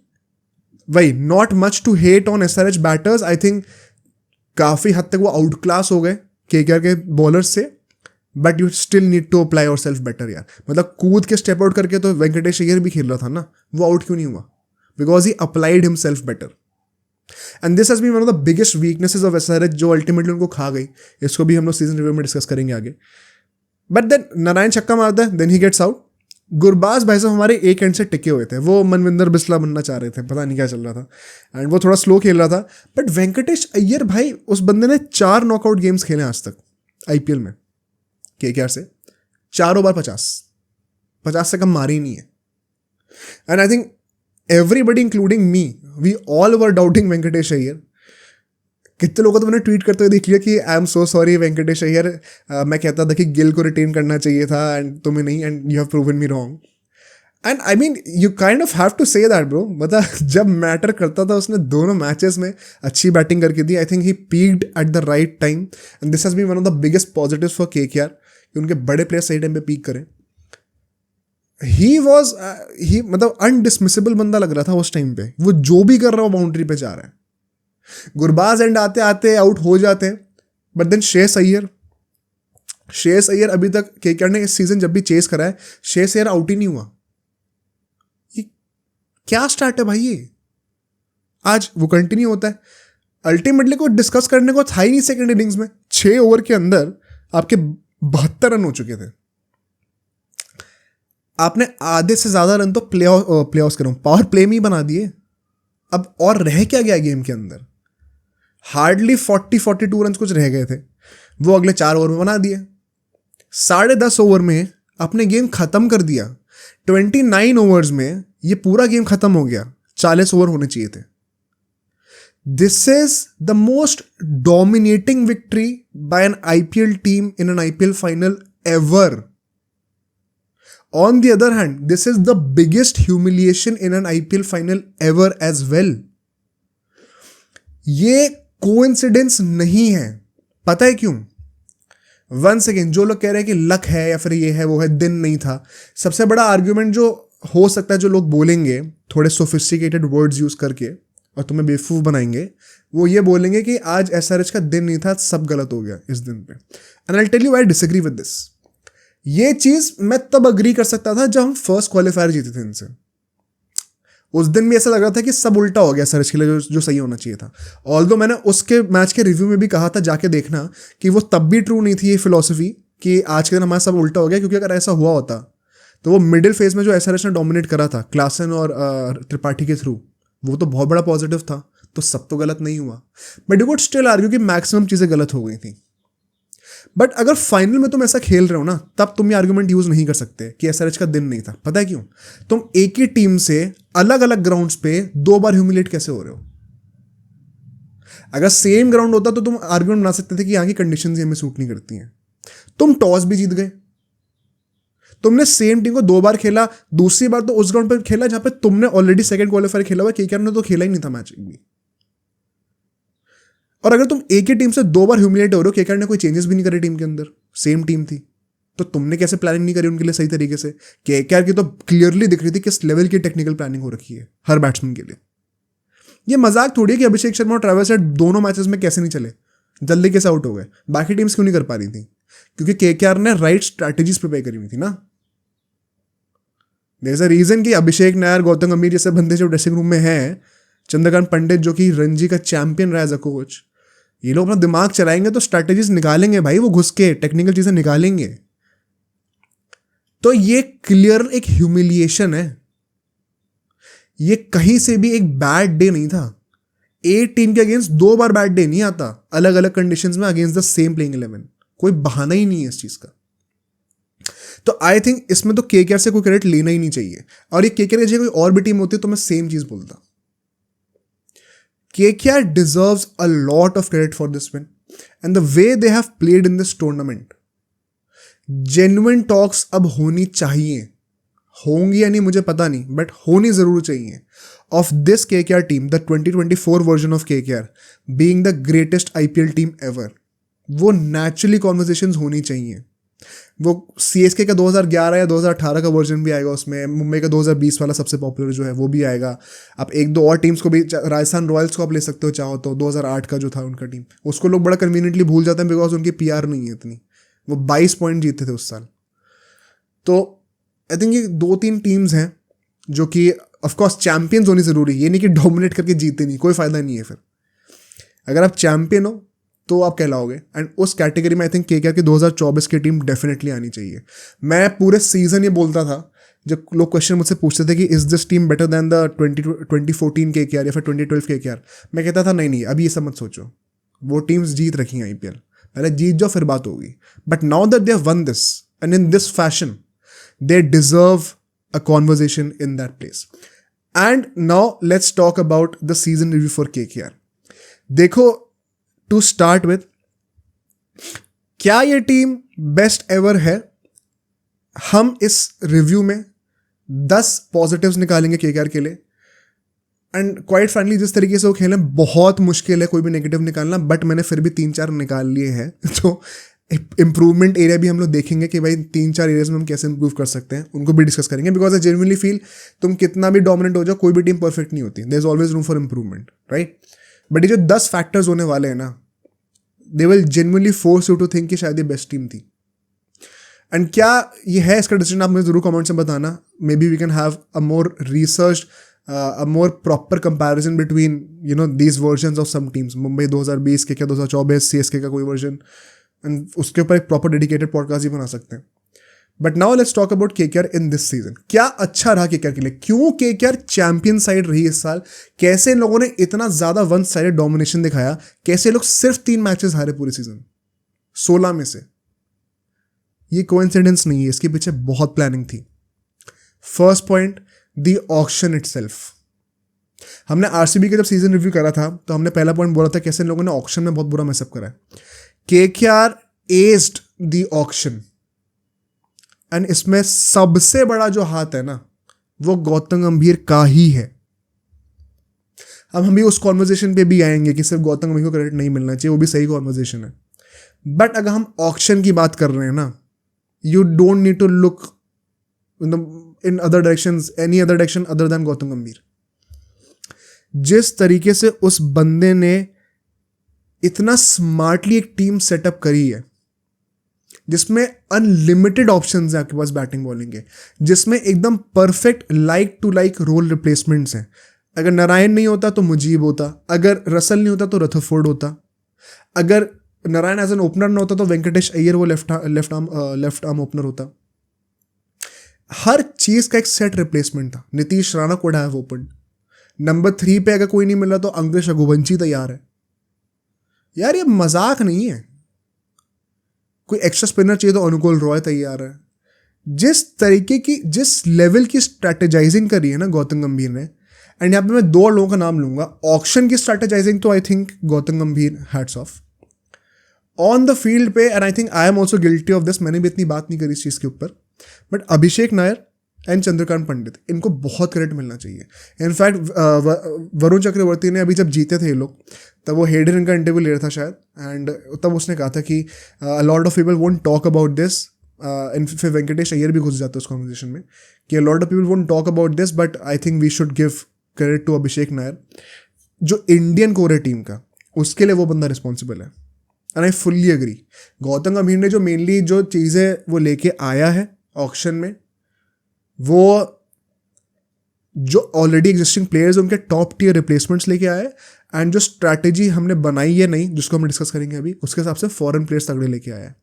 वही, not much to hate on SRH batters. I think काफी हद तक वो आउट क्लास हो गए केकेआर के बॉलर्स से, but you still need to apply yourself better यार. मतलब कूद के स्टेप आउट करके तो वेंकटेश अय्यर भी खेल रहा था ना, वो आउट क्यों नहीं हुआ? Because he applied himself better. And this has been one of the biggest weaknesses of SRH, जो अल्टीमेटली उनको खा गई. इसको भी हम लोग सीजन रिव्यू में डिस्कस करेंगे आगे. बट देन नारायण छक्का मारता है, then he gets out. Gurbaz भाई साहब हमारे एक एंड से टिके हुए थे, वो मनविंदर बिस्ला बनना चाह रहे थे, पता नहीं क्या चल रहा था, एंड वो थोड़ा स्लो खेल रहा था। बट वेंकटेश अय्यर भाई, उस बंदे ने 4 नॉकआउट गेम्स खेले आज तक आईपीएल में केकेआर से, 4 ओवर 50 से कम मारी नहीं है। And I think everybody including me, we all were doubting Venkatesh Iyer. कितने लोगों को तो मैंने ट्वीट करते हुए देख लिया कि I am so sorry Venkatesh Iyer, मैं कहता था कि गिल को रिटेन करना चाहिए था एंड तुम्हें नहीं, and you have proven me wrong. And I mean you kind of have to say that bro, मतलब जब मैटर करता था उसने दोनों मैचेस में अच्छी बैटिंग करके दी। I think he peaked at the right time and this has been one of the biggest positives for KKR कि उनके बड़े प्लेयर सही टाइम पे पीक करें। ही वॉज मतलब अनडिसमिसेबल बंदा लग रहा था उस टाइम पे, वो जो भी कर रहा हो बाउंड्री पे जा रहा है। गुरबाज एंड आते आते आउट हो जाते हैं, बट देन श्रेयस अय्यर अभी तक केकेआर ने इस सीजन जब भी चेस करा है, श्रेयस अय्यर आउट ही नहीं हुआ। ये क्या स्टार्ट है भाई ये? आज वो कंटिन्यू होता है। अल्टीमेटली कोई डिस्कस करने को था ही नहीं सेकेंड इनिंग्स में। 6 ओवर के अंदर आपके 72 रन हो चुके थे, आपने आधे से ज्यादा रन तो प्ले ऑफ करो पावर प्ले में ही बना दिए। अब और रह क्या गया गेम के अंदर? हार्डली 42 रन कुछ रह गए थे, वो अगले 4 ओवर में बना दिए। 10.5 ओवर में अपने गेम खत्म कर दिया। 29 ओवर्स में ये पूरा गेम खत्म हो गया। 40 ओवर होने चाहिए थे। This is the most dominating victory by an IPL team in an IPL final ever. On the other hand, this is the biggest humiliation in an IPL final ever as well. ये coincidence नहीं है। पता है क्यों? Once again, जो लोग कह रहे हैं कि लक है या फिर ये है वो है, दिन नहीं था। सबसे बड़ा आर्ग्यूमेंट जो हो सकता है, जो लोग बोलेंगे थोड़े सोफिस्टिकेटेड वर्ड्स यूज करके और तुम्हें बेवकूफ बनाएंगे, वो ये बोलेंगे कि आज एसआरएच का दिन नहीं था, सब गलत हो गया इस दिन पे। And I tell you I disagree with this. ये चीज मैं तब अग्री कर सकता था जब हम फर्स्ट क्वालिफायर जीते थे इनसे। उस दिन भी ऐसा लग रहा था कि सब उल्टा हो गया सर के लिए, जो सही होना चाहिए था। ऑल्दो मैंने उसके मैच के रिव्यू में भी कहा था, जाके देखना, कि वो तब भी ट्रू नहीं थी ये फिलॉसफी कि आज के दिन हमारा सब उल्टा हो गया। क्योंकि अगर ऐसा हुआ होता तो वो मिडिल फेज में जो एसआरएच ने डोमिनेट करा था क्लासन और त्रिपाठी के थ्रू, वो तो बहुत बड़ा पॉजिटिव था। तो सब तो गलत नहीं हुआ, but you could still argue कि मैक्सिमम चीजें गलत हो गई थी। बट अगर फाइनल में तुम ऐसा खेल रहे हो ना, तब तुम ये आर्गुमेंट यूज नहीं कर सकते कि एसआरएच का दिन नहीं था। पता है क्यों? तुम एक ही टीम से अलग अलग ग्राउंड्स पे 2 बार ह्यूमिलेट कैसे हो रहे हो? अगर सेम ग्राउंड होता तो तुम आर्गुमेंट बना सकते थे कि यहाँ की कंडीशंस हमें सूट नहीं करती हैं। तुम टॉस भी जीत गए, तुमने सेम टीम को 2 बार खेला, दूसरी बार तो उस ग्राउंड पर खेला जहां पे तुमने ऑलरेडी सेकंड क्वालिफायर खेला हुआ। केकेआर ने तो खेला ही नहीं था मैच एक भी। और अगर तुम एक ही टीम से 2 बार ह्यूमिलेट हो रहे हो, केकेआर ने कोई चेंजेस भी नहीं करे टीम के अंदर, सेम टीम थी, तो तुमने कैसे प्लानिंग नहीं करी उनके लिए सही तरीके से? केकेआर की तो क्लियरली दिख रही थी किस लेवल की टेक्निकल प्लानिंग हो रखी है हर बैट्समैन के लिए। ये मजाक थोड़ी है कि अभिषेक शर्मा और ट्रेविस हेड दोनों मैचेस में कैसे नहीं चले, जल्दी कैसे आउट हो गए, बाकी टीम्स क्यों नहीं कर पा रही थी? क्योंकि केकेआर ने राइट स्ट्रैटेजीज प्रिपेयर करी हुई थी ना। देयर इज अ रीजन कि अभिषेक नायर, गौतम गंभीर जैसे बंदे जो ड्रेसिंग रूम में हैं, चंद्रकांत पंडित जो कि रणजी का चैंपियन रहा एज अ कोच, ये लोग अपना दिमाग चलाएंगे तो स्ट्रैटेजीज निकालेंगे भाई, वो घुस के टेक्निकल चीजें निकालेंगे। तो ये क्लियर एक ह्यूमिलिएशन है। ये कहीं से भी एक बैड डे नहीं था। एक टीम के अगेंस्ट 2 बार बैड डे नहीं आता अलग अलग कंडीशंस में अगेंस्ट द सेम प्लेइंग 11। कोई बहाना ही नहीं है इस चीज का। तो आई थिंक इसमें तो केकेआर से कोई क्रेडिट लेना ही नहीं चाहिए। और ये केकेआर की जगह कोई और भी टीम होती तो मैं सेम चीज बोलता। KKR deserves a lot of credit for this win and the way they have played in this tournament. Genuine talks अब होनी चाहिए, होंगी या नहीं मुझे पता नहीं, बट होनी जरूर चाहिए, of this KKR team, the 2024 version of KKR being the greatest IPL team ever. वो naturally conversations होनी चाहिए। वो CSK का 2011 या 2018 का वर्जन भी आएगा उसमें, मुंबई का 2020 वाला सबसे पॉपुलर जो है वो भी आएगा। आप 1-2 और टीम्स को भी, राजस्थान रॉयल्स को आप ले सकते हो चाहो तो, 2008 का जो था उनका टीम, उसको लोग बड़ा कन्वीनियंटली भूल जाते हैं बिकॉज उनकी PR नहीं है इतनी। वो 22 पॉइंट जीते थे उस साल। तो आई थिंक ये 2-3 टीम्स हैं जो कि ऑफकोर्स चैंपियंस होनी जरूरी है। ये नहीं कि डोमिनेट करके जीते नहीं, कोई फायदा नहीं है। फिर अगर आप चैंपियन हो तो आप कहलाओगे। एंड उस कैटेगरी में आई थिंक केकेआर की 2024 की टीम डेफिनेटली आनी चाहिए। मैं पूरे सीजन ये बोलता था जब लोग क्वेश्चन मुझसे पूछते थे कि is this team better than the 2014 के या फिर 2012 के, मैं कहता था नहीं अभी ये सब मत सोचो, वो टीम्स जीत रखी हैं IPL, पहले जीत जाओ फिर बात होगी. But now that they have won this and in this fashion they deserve a conversation in that place. And now let's talk about the season review for KKR. देखो, टू स्टार्ट विथ, क्या ये team best ever है? हम इस review में 10 positives निकालेंगे KKR के लिए. एंड क्वाइट फ्रेंडली जिस तरीके से वो खेले बहुत मुश्किल है कोई भी नेगेटिव निकालना, बट मैंने फिर भी 3-4 निकाल लिए हैं. तो इम्प्रूवमेंट एरिया भी हम लोग देखेंगे कि भाई 3-4 एरियाज में हम कैसे इंप्रूव कर सकते हैं, उनको भी डिस्कस करेंगे. बिकॉज आई जेन्युइनली फील तुम कितना भी डोमिनेंट हो जाओ, कोई भी टीम परफेक्ट नहीं होती. There is always room for improvement, right? But ये जो 10 फैक्टर्स होने वाले हैं ना, they will genuinely force you to think कि शायद ये बेस्ट टीम थी. एंड क्या ये है इसका डिसीजन, आप मुझे जरूर कमेंट्स में बताना. Maybe we can have a more research, a more proper comparison between these versions of some teams. Mumbai 2020 के क्या 2024 CSK का कोई वर्जन, एंड उसके ऊपर एक प्रॉपर डेडिकेटेड पॉडकास्ट भी बना सकते हैं. But now let's talk about KKR in this season. क्या अच्छा रहा KKR के लिए? क्यों KKR चैंपियन साइड रही इस साल? कैसे इन लोगों ने इतना ज्यादा वन साइडेड डोमिनेशन दिखाया? कैसे लोग सिर्फ 3 मैचेस हारे पूरे सीजन 16 में से? ये कोइंसिडेंस नहीं है, इसके पीछे बहुत प्लानिंग थी. First point, the auction itself. हमने RCB का जब सीजन रिव्यू करा था तो हमने पहला पॉइंट बोला था कैसे इन लोगों ने ऑक्शन में बहुत बुरा मैसअप करा है. KKR aged the auction, and इसमें सबसे बड़ा जो हाथ है ना, वो गौतम गंभीर का ही है. अब हम भी उस कॉन्वर्जेशन पे भी आएंगे कि सिर्फ गौतम गंभीर को क्रेडिट नहीं मिलना चाहिए, वो भी सही कॉन्वर्जेशन है. बट अगर हम ऑक्शन की बात कर रहे हैं ना, you don't need to look in other directions, any other direction other than Gautam गंभीर. जिस तरीके से उस बंदे ने इतना स्मार्टली एक टीम सेटअप करी है, जिसमें अनलिमिटेड ऑप्शंस हैं आपके पास बैटिंग बॉलिंग के, जिसमें एकदम perfect like to like role replacements हैं. अगर नारायण नहीं होता तो मुजीब होता, अगर रसल नहीं होता तो रथरफोर्ड होता, अगर नारायण एज एन ओपनर ना होता तो वेंकटेश अय्यर वो लेफ्ट आर्म ओपनर होता. हर चीज का एक सेट रिप्लेसमेंट था. Nitish Rana could have open. Number 3 पे अगर कोई नहीं मिला तो अंकुश रघुवंशी तैयार है. यार ये मजाक नहीं है. कोई एक्स्ट्रा स्पिनर चाहिए तो अनुकूल रॉय तैयार है. जिस लेवल की स्ट्रैटेजाइजिंग करी है ना गौतम गंभीर ने, एंड यहाँ पे मैं 2 लोगों का नाम लूंगा. ऑक्शन की स्ट्रैटेजाइजिंग तो I think Gautam Gambhir, hats off. On the field पे, and I think I am also guilty of this, मैंने भी इतनी बात नहीं करी इस चीज़ के ऊपर, बट अभिषेक नायर एंड चंद्रकांत पंडित, इनको बहुत क्रेडिट मिलना चाहिए. इनफैक्ट वरुण चक्रवर्ती ने अभी जब जीते थे ये लोग, तब वो हेडर इनका इंटरव्यू ले रहा था शायद, एंड तब उसने कहा था कि अ lot of people won't talk about this. फिर वेंकटेश अय्यर भी घुस जाता है उस कॉन्वर्सेशन में कि lot of people won't talk about this, but I think we should give credit to Abhishek Nayar. जो इंडियन कोर है टीम का, उसके लिए वो बंदा रिस्पॉन्सिबल है. And I fully agree. Gautam Gambhir ने जो मेनली जो चीज़ें वो लेके आया है ऑक्शन में, वो जो ऑलरेडी एग्जिस्टिंग प्लेयर्स उनके टॉप टियर रिप्लेसमेंट्स लेके आए, एंड जो स्ट्रैटेजी हमने बनाई है नहीं, जिसको हम डिस्कस करेंगे अभी, उसके हिसाब से फॉरेन प्लेयर्स तगड़े लेके आया है.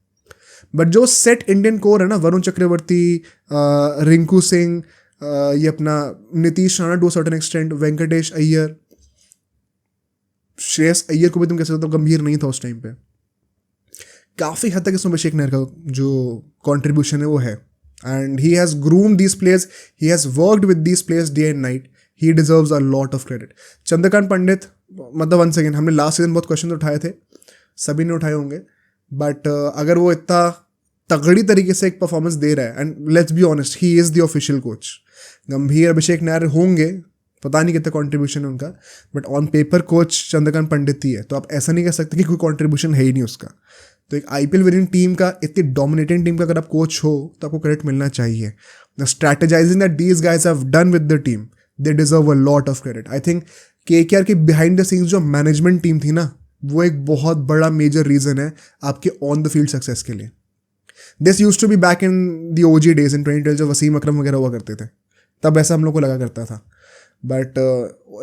बट जो सेट इंडियन कोर है ना, वरुण चक्रवर्ती, रिंकू सिंह, ये अपना Nitish Rana to certain extent, Venkatesh Iyer, Shreyas Iyer को भी तुम कह सकते हो गंभीर नहीं था उस टाइम पे. काफ़ी हद तक इसमें अभिषेक नायर का जो कॉन्ट्रीब्यूशन है वो है. And he has groomed these players, he has worked with these players day and night. He deserves a lot of credit. Chandrakant Pandit, मतलब वन सेकेंड, हमने लास्ट सीजन बहुत क्वेश्चन उठाए थे, सभी ने उठाए होंगे, बट अगर वो इतना तगड़ी तरीके से एक परफॉर्मेंस दे रहा है, and let's be honest, he is the official coach. गंभीर, अभिषेक नायर होंगे, पता नहीं कितना कंट्रीब्यूशन है उनका, but on paper coach Chandrakant Pandit ही है. तो आप ऐसा नहीं कह सकते कि कोई कंट्रीब्यूशन है ही नहीं उसका. तो एक IPL विनिंग टीम का, इतनी डोमिनेटिंग टीम का अगर आप कोच हो तो आपको क्रेडिट मिलना चाहिए. The strategising that these guys have done with the team, they deserve a lot of credit. I think KKR की बिहाइंड द सीन्स जो मैनेजमेंट टीम थी ना, वो एक बहुत बड़ा मेजर रीजन है आपके ऑन द फील्ड सक्सेस के लिए. This used to be back in the OG days in 2012 जब वसीम अकरम वगैरह हुआ करते थे, तब ऐसा हम लोग को लगा करता था. But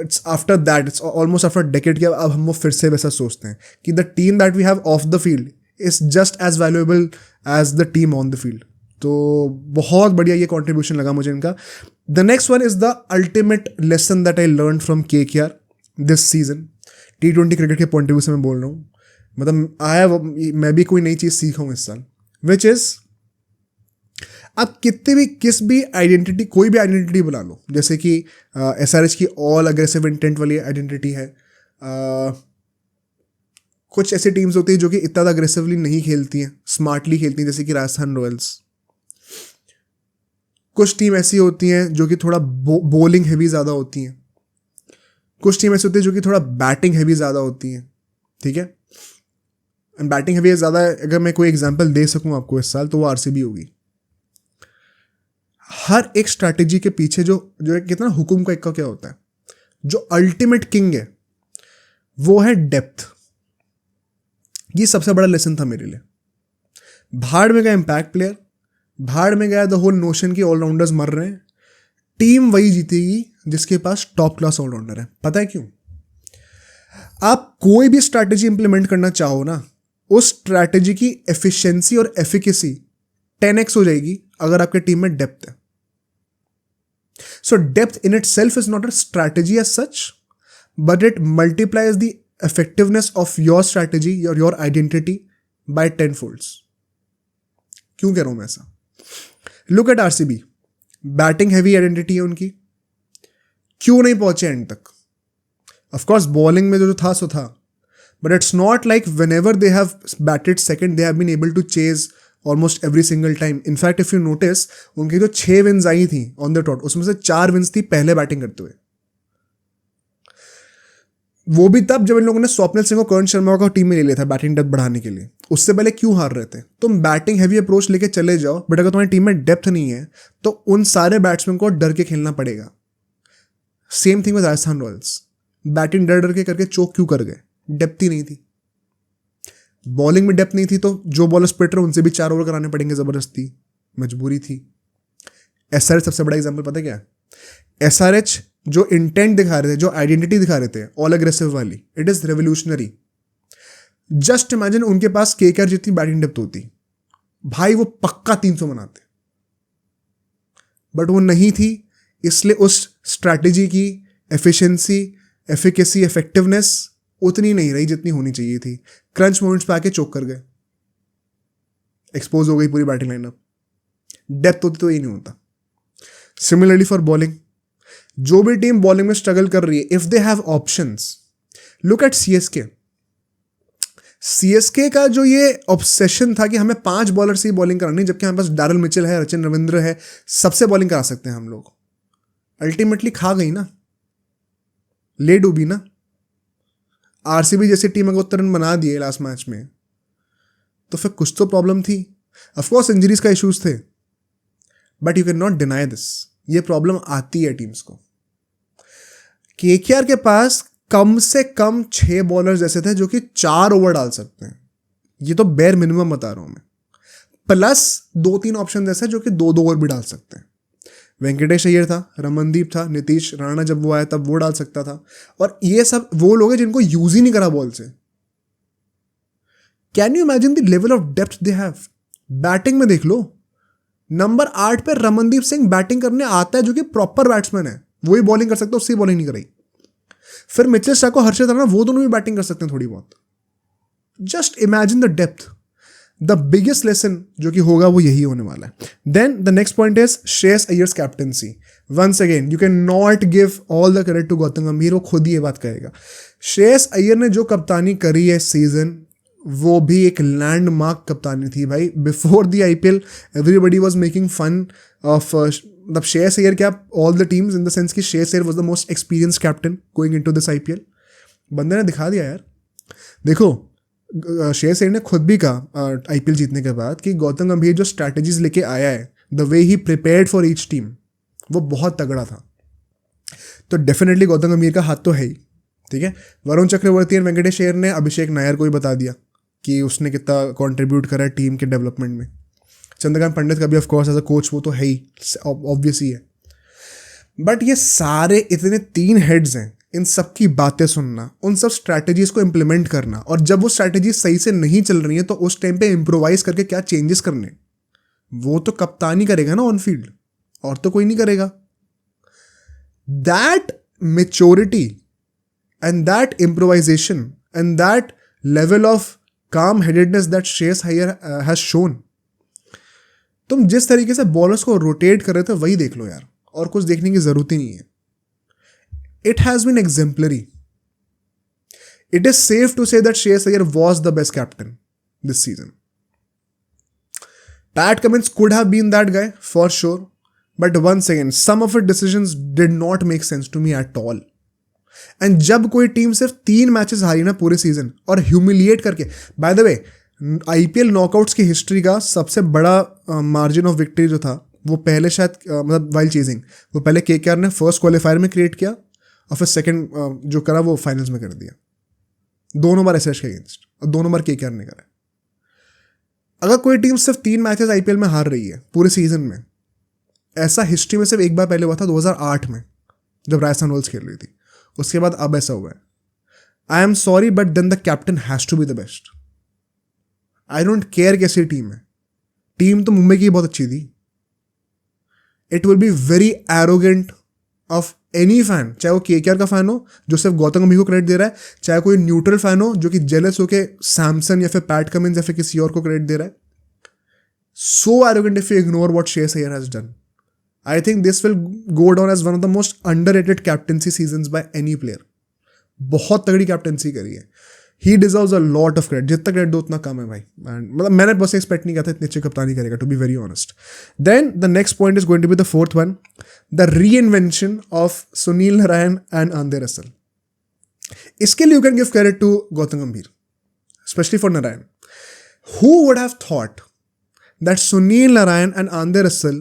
it's after that, it's almost after decade के अब हम वो फिर से वैसा सोचते हैं कि the team that we have off the field is just as valuable as the team on the field. तो बहुत बढ़िया ये कंट्रीब्यूशन लगा मुझे इनका. The next one is the ultimate lesson that I learn from KKR this season. T20 cricket के point of view से मैं बोल रहा हूँ. मतलब मैं भी कोई नई चीज़ सीखा हूँ इस साल, विच इज़ आप किस भी आइडेंटिटी, कोई भी आइडेंटिटी बना लो, जैसे कि SRH की ऑल अग्रेसिव इंटेंट वाली आइडेंटिटी है. कुछ ऐसी टीम्स होती है जो कि इतना अग्रेसिवली नहीं खेलती हैं, स्मार्टली खेलती हैं, जैसे कि राजस्थान रॉयल्स. कुछ टीम ऐसी होती हैं जो कि थोड़ा बॉलिंग हैवी ज़्यादा होती हैं. कुछ टीम ऐसी होती है जो कि थोड़ा बैटिंग हैवी ज़्यादा होती हैं. ठीक है, बैटिंग हैवी ज़्यादा, अगर मैं कोई एग्जांपल दे सकूं आपको इस साल, तो वो RCB होगी. हर एक स्ट्रैटेजी के पीछे जो कितना हुकुम का इक्का क्या होता है, जो अल्टीमेट किंग है वो है डेप्थ. ये सबसे बड़ा लेसन था मेरे लिए. भाड़ में गया इम्पैक्ट प्लेयर, भाड़ में गया द होल नोशन की ऑलराउंडर्स मर रहे हैं. टीम वही जीतेगी जिसके पास टॉप क्लास ऑलराउंडर है. पता है क्यों? आप कोई भी स्ट्रैटेजी इंप्लीमेंट करना चाहो ना, उस स्ट्रैटेजी की एफिशिएंसी और एफिकेसी 10x हो जाएगी अगर आपके टीम में डेप्थ है. So depth in itself is not a strategy as such, but it multiplies the effectiveness of your strategy, your identity by 10 folds. क्यों कह रहा हूं मैं ऐसा? Look at RCB. Batting heavy identity है उनकी, क्यों नहीं पहुंचे एंड तक? ऑफकोर्स बॉलिंग में जो था सो था, but it's not like whenever they have batted second they have been able to chase almost every single time. In fact, if you notice, उनकी जो 6 विन्स आई थी ऑन द डॉट, उसमें से 4 विन्स थी पहले बैटिंग करते हुए. वो भी तब जब इन लोगों ने स्वप्निल सिंह और कर्ण शर्मा को टीम में ले लिया था बैटिंग डेप्थ बढ़ाने के लिए. उससे पहले क्यों हार रहे थे? तुम बैटिंग हैवी अप्रोच लेके चले जाओ, बट अगर तुम्हारी टीम में डेप्थ नहीं है तो उन सारे बैट्समैन को डर के खेलना पड़ेगा. Same thing with Rajasthan Royals. Batting डर डर के करके चोक क्यों कर गए? डेप्थ ही नहीं थी. बॉलिंग में डेप्थ नहीं थी तो जो बॉलर स्पिटर उनसे भी 4 ओवर कराने पड़ेंगे जबरदस्ती, मजबूरी थी. SRH सबसे बड़ा एग्जाम्पल पता क्या है? SRH जो इंटेंट दिखा रहे थे, जो आइडेंटिटी दिखा रहे थे ऑल अग्रेसिव वाली, it is revolutionary. Just imagine उनके पास KKR जितनी बैटिंग डेप्थ होती, भाई वो पक्का 300 बनाते, बट वो नहीं थी. इसलिए उस स्ट्रैटेजी की एफिशिएंसी, एफिकेसी, इफेक्टिवनेस उतनी नहीं रही जितनी होनी चाहिए थी. क्रंच मोमेंट्स पे आके चोक कर गए, एक्सपोज हो गई पूरी बैटिंग लाइनअप. डेप्थ होती तो ये नहीं होता. सिमिलरली फॉर बॉलिंग, जो भी टीम बॉलिंग में स्ट्रगल कर रही है, if they have options, look at CSK का जो ये ऑब्सेशन था कि हमें 5 बॉलर से ही बॉलिंग करानी, जबकि हमारे पास डैरिल मिचेल है, सचिन रविंद्र है, सबसे बॉलिंग करा सकते हैं हम लोग. अल्टीमेटली खा गई ना, ले डूबी ना. RCB जैसी टीम अगर उत्तर रन बना दिए लास्ट मैच में, तो फिर कुछ तो प्रॉब्लम थी. ऑफकोर्स इंजरीज का इश्यूज थे, but you can not deny this. ये प्रॉब्लम आती है टीम्स को. KKR के पास कम से कम 6 बॉलर्स ऐसे थे जो कि 4 ओवर डाल सकते हैं. ये तो बेयर मिनिमम बता रहा हूं मैं. प्लस 2-3 ऑप्शन ऐसे जो कि 2-2 ओवर भी डाल सकते हैं. वेंकटेश अय्यर था, रमनदीप था, नीतीश राणा जब वो आया तब वो डाल सकता था. और ये सब वो लोग हैं जिनको यूज ही नहीं करा बॉल से. Can you imagine the level of depth they have? Batting में देख लो, नंबर 8 पे रमनदीप सिंह बैटिंग करने आता है, जो कि प्रॉपर बैट्समैन है, वही बॉलिंग कर सकता है, उससे बॉलिंग नहीं कराई. फिर मिचेल स्टार्क और हर्षित राणा, वो दोनों भी बैटिंग कर सकते हैं थोड़ी बहुत. Just imagine the depth. The biggest lesson जो कि होगा वो यही होने वाला है. Then the next point is Shreyas Iyer's captaincy. Once again you can not give all the credit to Gautam Gambhir, वो खुद ही ये बात कहेगा. श्रेयस अय्यर ने जो कप्तानी करी है सीजन, वो भी एक लैंडमार्क कप्तानी थी भाई. Before the IPL everybody was making fun of मतलब श्रेयस अय्यर, क्या all the teams, in the sense कि Shreyas Iyer was the most experience captain going into this IPL. बंदे ने दिखा दिया यार. देखो, श्रेयस अय्यर ने खुद भी कहा IPL जीतने के बाद कि गौतम गंभीर जो स्ट्रैटेजीज लेके आया है, the way he prepared for each team, वो बहुत तगड़ा था. तो डेफिनेटली गौतम गंभीर का हाथ तो है ही. ठीक है, वरुण चक्रवर्ती और वेंकटेश अय्यर ने अभिषेक नायर को ही बता दिया कि उसने कितना कंट्रीब्यूट करा टीम के डेवलपमेंट में. चंद्रकांत पंडित का भी ऑफकोर्स एज अ कोच वो तो है ही, ऑब्वियस ही है. बट ये सारे इतने 3 हेड्स हैं, इन सब की बातें सुनना, उन सब स्ट्रैटेजीज को इम्प्लीमेंट करना, और जब वो स्ट्रैटेजी सही से नहीं चल रही है तो उस टाइम पे इम्प्रोवाइज करके क्या चेंजेस करने, वो तो कप्तानी करेगा ना ऑन फील्ड, और तो कोई नहीं करेगा. That maturity and that improvisation and that level of calm headedness that Shreyas Iyer has shown. तुम जिस तरीके से बॉलर्स को रोटेट कर रहे थे वही देख लो यार, और कुछ देखने की जरूरत ही नहीं है. It has been exemplary. It is safe to say that Shreyas Iyer was the best captain this season. Pat Cummins could have been that guy for sure, but once again, some of his decisions did not make sense to me at all. And जब कोई team सिर्फ 3 matches हारी ना पूरे season और humiliate करके, bye the way IPL knockouts की history का सबसे बड़ा मार्जिन ऑफ विक्ट्री जो था वो पहले शायद मतलब वाइल चेजिंग, वो पहले केकेआर ने फर्स्ट क्वालिफायर में क्रिएट किया और फिर सेकंड जो करा वो फाइनल्स में कर दिया. दोनों बार एसएच के अगेंस्ट और दोनों बार केकेआर ने करा. अगर कोई टीम सिर्फ 3 मैचेस आईपीएल में हार रही है पूरे सीजन में, ऐसा हिस्ट्री में सिर्फ एक बार पहले हुआ था 2008 में जब राजस्थान रॉयल्स खेल रही थी. उसके बाद अब ऐसा हुआ है. I am sorry but then the captain has to be the best. I don't care कैसी टीम है, टीम तो मुंबई की बहुत अच्छी थी. It will be very arrogant of any fan, चाहे वो केकेआर का फैन हो जो सिर्फ गौतम गंभीर को क्रेडिट दे रहा है, चाहे कोई न्यूट्रल फैन हो जो कि जेलस होके सैमसन या फिर पैट कमिंस या फिर किसी और को क्रेडिट दे रहा है. So arrogant if you ignore what Shreyas Iyer has done. I think this will go down as one of the most underrated captaincy seasons by any player. बहुत तगड़ी कैप्टेंसी करी है. He deserves a lot of credit. जितना credit दो उतना कम है भाई. मतलब मैंने बस एक्सपेक्ट नहीं किया था इतनी अच्छी कप्तानी करेगा, to be very honest. Then the next point is going to be the fourth one, the reinvention of Sunil Narayan and Andre Russell. इसके लिए you can give credit to Gautam Gambhir, specially for Narayan. Who would have thought that Sunil Narayan and Andre Russell,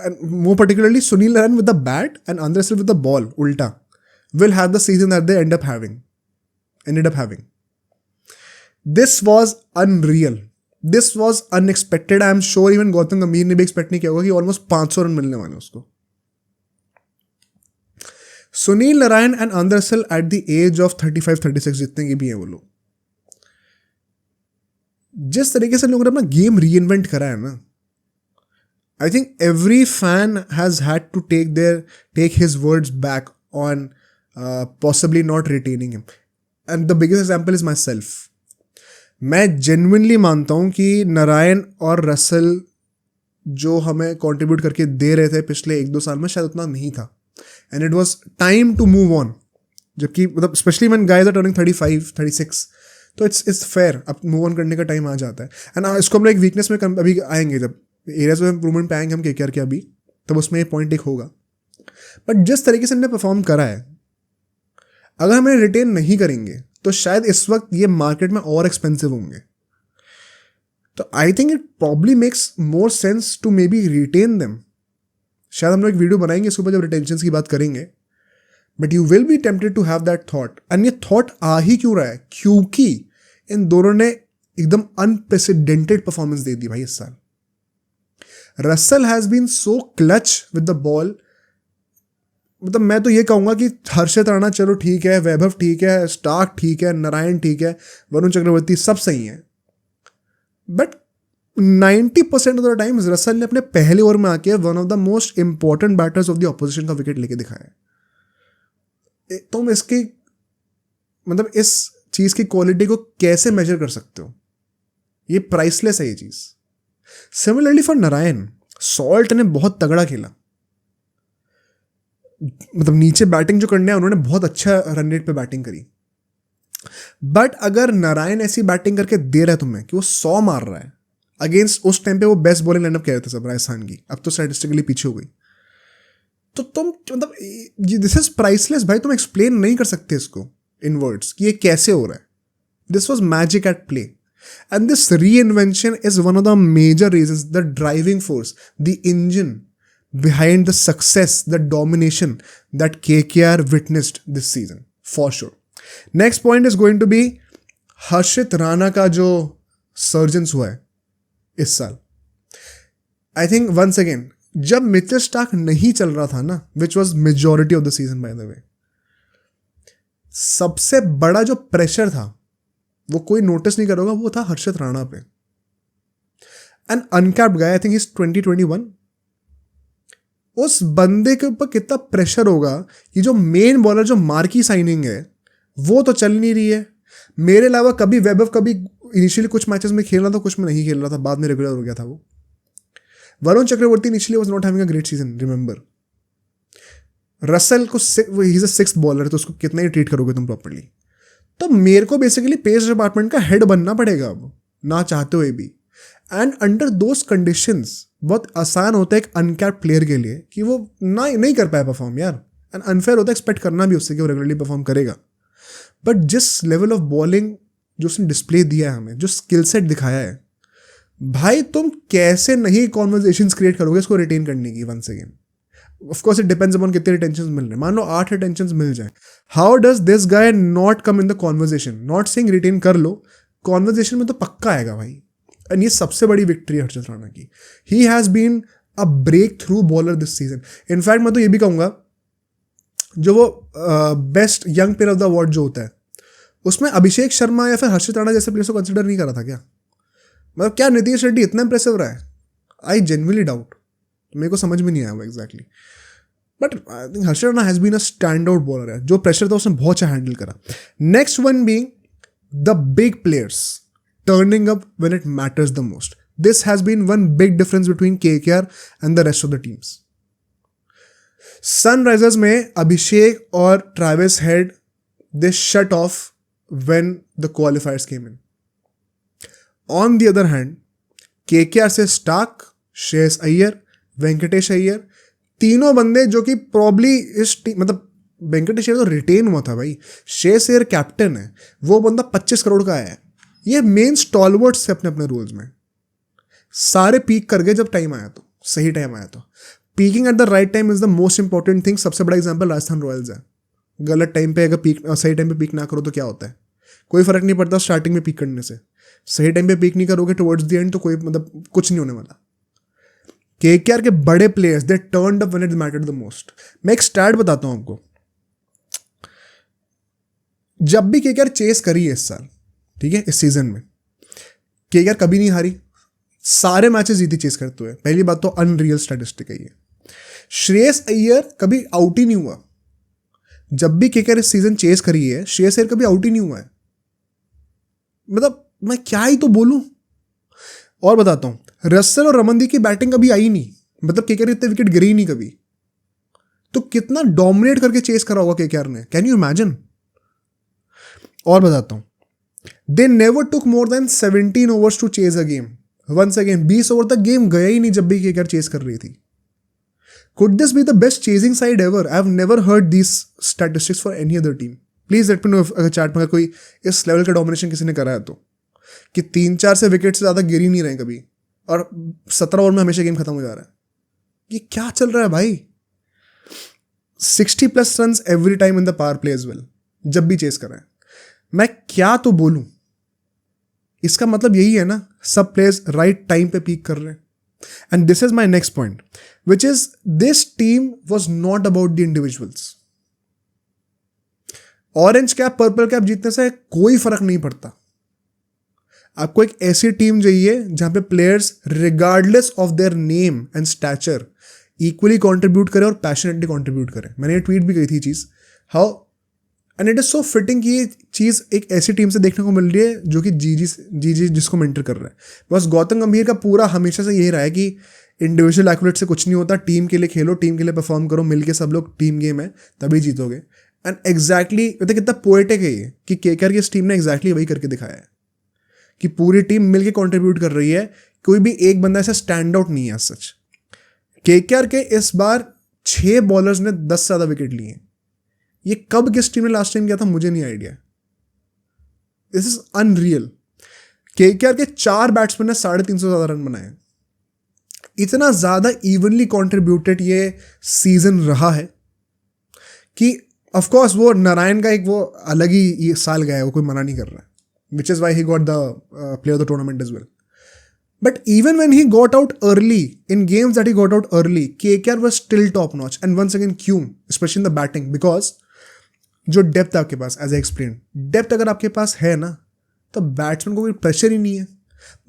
and more particularly Sunil Narayan with the bat and Andre Russell with the ball, ulta, will have the season that they ended up having. This was unreal. This was unexpected. I am sure even Gautam Gambhir ने भी expect नहीं किया होगा कि almost 500 run मिलने वाले उसको. Sunil Narayan and Andre Russell at the age of 35-36 जितने के भी हैं वो लोग, जिस तरीके से लोगों ने अपना गेम रीइन्वेंट करा है ना, I think every fan has had to take his words back on possibly not retaining him. And the biggest example is myself. मैं जेन्युइनली मानता हूँ कि नारायण और रसल जो हमें कॉन्ट्रीब्यूट करके दे रहे थे पिछले 1-2 साल में शायद उतना नहीं था. And it was time to move on. जबकि मतलब specially when guys are turning 35-36, तो इट्स फेयर, अब मूव ऑन करने का टाइम आ जाता है. एंड इसको हम लोग एक वीकनेस में अभी आएंगे, जब एरियाज ऑफ इम्प्रूवमेंट पे आएंगे हम केकेआर के अभी, तब उसमें ये पॉइंट एक होगा. बट जिस तरीके से हमने परफॉर्म करा है, अगर हमें रिटेन नहीं करेंगे तो शायद इस वक्त ये मार्केट में और एक्सपेंसिव होंगे. तो I think it probably makes more sense to maybe retain them. शायद हम लोग एक वीडियो बनाएंगे इसके ऊपर जब रिटेंशन की बात करेंगे. But you will be tempted to have that thought. And ये थॉट आ ही क्यों रहा है? क्योंकि इन दोनों ने एकदम अनप्रेसिडेंटेड परफॉर्मेंस दे दी भाई इस साल. Russell has been so clutch with the ball. मतलब मैं तो ये कहूंगा कि हर्षित राणा चलो ठीक है, वैभव ठीक है, स्टार्क ठीक है, नारायण ठीक है, वरुण चक्रवर्ती सब सही है, but 90% of the times Russell ने अपने पहले ओवर में आके one of the most important batters of the opposition का विकेट लेके दिखाया है. तुम इसकी मतलब इस चीज की क्वालिटी को कैसे मेजर कर सकते हो? ये प्राइसलेस है ये चीज. सिमिलरली फॉर नारायण, सॉल्ट ने बहुत तगड़ा खेला. मतलब नीचे बैटिंग जो करने है उन्होंने बहुत अच्छा रन रेट पे बैटिंग करी. बट अगर नारायण ऐसी बैटिंग करके दे रहा है तुम्हें कि वो 100 मार रहा है अगेंस्ट, उस टाइम पे वो बेस्ट बॉलिंग लाइनअप कह रहे थे सब राजस्थान की, अब तो स्टैटिस्टिकली पीछे हो गई, तो तुम मतलब दिस इज प्राइसलेस भाई. तुम एक्सप्लेन नहीं कर सकते इसको इन वर्ड्स कि ये कैसे हो रहा है. This was magic at play. And this reinvention is one of the major reasons, the driving force, the engine behind the success, the domination that KKR witnessed this season, for sure. Next point is going to be हर्षित राणा का जो सर्जेंस हुआ है इस साल. I think once again, जब Mitchell Starc नहीं चल रहा था ना, which was majority of the season by the way, सबसे बड़ा जो प्रेशर था वो कोई नोटिस नहीं करोगा, वो था हर्षित राणा पे. An uncapped guy, I think is 2021। उस बंदे के ऊपर कितना प्रेशर होगा कि जो मेन बॉलर, जो मार्की साइनिंग है, वो तो चल नहीं रही है। मेरे अलावा कभी वेब कभी इनिशियली कुछ मैचेस में खेल रहा था, कुछ में नहीं खेल रहा था, बाद में रेगुलर हो गया था वो। Varun Chakravarthy initially was not having a great season, remember. Russell को ही इज अ सिक्स्थ बॉलर, तो उसको कितना ही ट्रीट करोगे तुम प्रॉपर्ली। तो मेरे को बेसिकली पेस डिपार्टमेंट का हेड बनना पड़ेगा अब, ना चाहते हुए भी। एंड अंडर दोज कंडीशंस बहुत आसान होता है एक अनकैप्ड प्लेयर के लिए कि वो ना नहीं कर पाए परफॉर्म यार। एंड अनफेयर होता है एक्सपेक्ट करना भी उससे कि वो रेगुलरली परफॉर्म करेगा। बट जिस लेवल ऑफ बॉलिंग जो उसने डिस्प्ले दिया है हमें, जो स्किल सेट दिखाया है, भाई तुम कैसे नहीं कॉन्वर्जेशंस क्रिएट करोगे इसको रिटेन करने की। Once again of course it depends upon कितने रिटेंशंस मिल रहे हैं। मान लो 8 रिटेंशंस मिल जाए, how does this guy not come in the conversation? Not saying retain कर लो, कॉन्वर्जेशन में तो पक्का आएगा भाई। एंड ये सबसे बड़ी विक्ट्री है हर्षित राणा की। He has been a breakthrough bowler this season. In fact मैं तो ये भी कहूँगा, जो वो best young player of the award जो होता है, उसमें अभिषेक शर्मा या फिर हर्षित राणा जैसे प्लेयर्स को कंसिडर नहीं करा था क्या? मतलब क्या नीतीश रेड्डी इतना इंप्रेसिव रहा है? आई जेन्युइनली डाउट, मेरे को समझ में नहीं आया वो exactly. But I think Harshit Rana has been a stand out bowler है। जो प्रेशर था उसने बहुत अच्छा हैंडल करा। Next one being the big players turning up when it matters the most. This has been one big difference between KKR and the rest of the teams. Sunrisers में अभिषेक और Travis head they shut off when the qualifiers came in. On the other hand, KKR से Stark, Shreyas Iyer, Venkatesh Iyer, तीनों बंदे जो कि probably इस team, मतलब वेंकटेश अय्यर तो रिटेन हुआ था भाई, श्रेयस अय्यर कैप्टन है, वो बंदा 25 करोड़ का आया है। ये मेन स्टॉलवर्ड्स थे अपने अपने रोल्स में, सारे पीक कर गए जब टाइम आया, तो सही टाइम आया। तो peeking eight the right time is the most important thing. सबसे बड़ा एग्जांपल राजस्थान रॉयल्स है। गलत टाइम पे अगर पीक, सही टाइम पे पीक ना करो तो क्या होता है? कोई फर्क नहीं पड़ता स्टार्टिंग में पीक करने से। सही टाइम पे पीक नहीं करोगे टुवर्ड्स द एंड तो कोई मतलब कुछ नहीं होने वाला। केकेआर के बड़े players they turned up when it mattered the most. मैं एक स्टैट बताता हूं आपको। जब भी केकेआर चेस करी है इस साल, ठीक है, इस सीजन में केकेआर कभी नहीं हारी, सारे मैचेस जीती चेस करते हुए। पहली बात तो अनरियल स्टैटिस्टिक है ये। श्रेयस अय्यर कभी आउट ही नहीं हुआ। जब भी केकेआर इस सीजन चेस करी है, श्रेयस अय्यर कभी आउट ही नहीं हुआ है। मतलब मैं क्या ही तो बोलूं। और बताता हूं, रसल और रमनदीप की बैटिंग कभी आई नहीं, मतलब केकेआर इतने विकेट गिरे ही नहीं कभी। तो कितना डोमिनेट करके चेस करा होगा केकेआर ने, कैन यू इमेजिन? और बताता हूं, they never took more than 17 overs to chase a game. Once again, 20 over तक गेम गया ही नहीं जब भी केकेआर चेस कर रही थी। Could this be the best chasing side ever? I have never heard these statistics for any other team. Please let me know अगर chat में अगर कोई इस लेवल का डोमिनेशन किसी ने करा है तो, कि 3-4 से विकेट से ज़्यादा गिर ही नहीं रहे कभी, और 17 ओवर में हमेशा गेम खत्म हो जा रहा है। ये क्या चल रहा है भाई? 60+ run every time in the power play as well, जब भी चेस कर रहे हैं। मैं क्या तो बोलूं, इसका मतलब यही है ना, सब प्लेयर्स राइट टाइम पे पीक कर रहे हैं। And this is my next point, which is this team was not about the individuals. Orange cap purple cap जीतने से कोई फर्क नहीं पड़ता। आपको एक ऐसी टीम चाहिए जहां पे players regardless of their name and stature equally contribute करें और पैशनेटली कंट्रीब्यूट करें। मैंने ये ट्वीट भी कही थी चीज, how and it is so fitting कि ये चीज़ एक ऐसी टीम से देखने को मिल रही है जो कि जी जिसको मेंटर कर रहा है। बस गौतम गंभीर का पूरा हमेशा से यही रहा है कि इंडिविजुअल एक्यूरेट से कुछ नहीं होता, टीम के लिए खेलो, टीम के लिए परफॉर्म करो, मिलके सब लोग, टीम गेम है, तभी जीतोगे। एंड एग्जैक्टली मतलब कितना पोएटिक है ये कि केकेआर की इस टीम ने एग्जैक्टली वही करके दिखाया है कि पूरी टीम मिलके कंट्रीब्यूट कर रही है, कोई भी एक बंदा ऐसा स्टैंड आउट नहीं है। सच केकेआर के इस बार 6 बॉलर्स ने 10 से ज़्यादा विकेट लिए हैं। ये कब किस टीम ने लास्ट टाइम किया था मुझे नहीं idea. This is unreal. KKR के 4 बैट्समैन ने 350 से ज़्यादा रन बनाए। इतना ज़्यादा इवनली कंट्रीब्यूटेड ये सीजन रहा है कि ऑफ कोर्स वो नारायण का एक वो अलग ही ये साल गया है, वो कोई मना नहीं कर रहा है, which is why he got the player of the tournament as well. But even when he got out early, in games that he got out early, KKR was still top notch. And once again, क्यों? Especially in the batting, because जो depth आपके पास, as I explain, depth अगर आपके पास है ना, तो batsman को कोई प्रेशर ही नहीं है,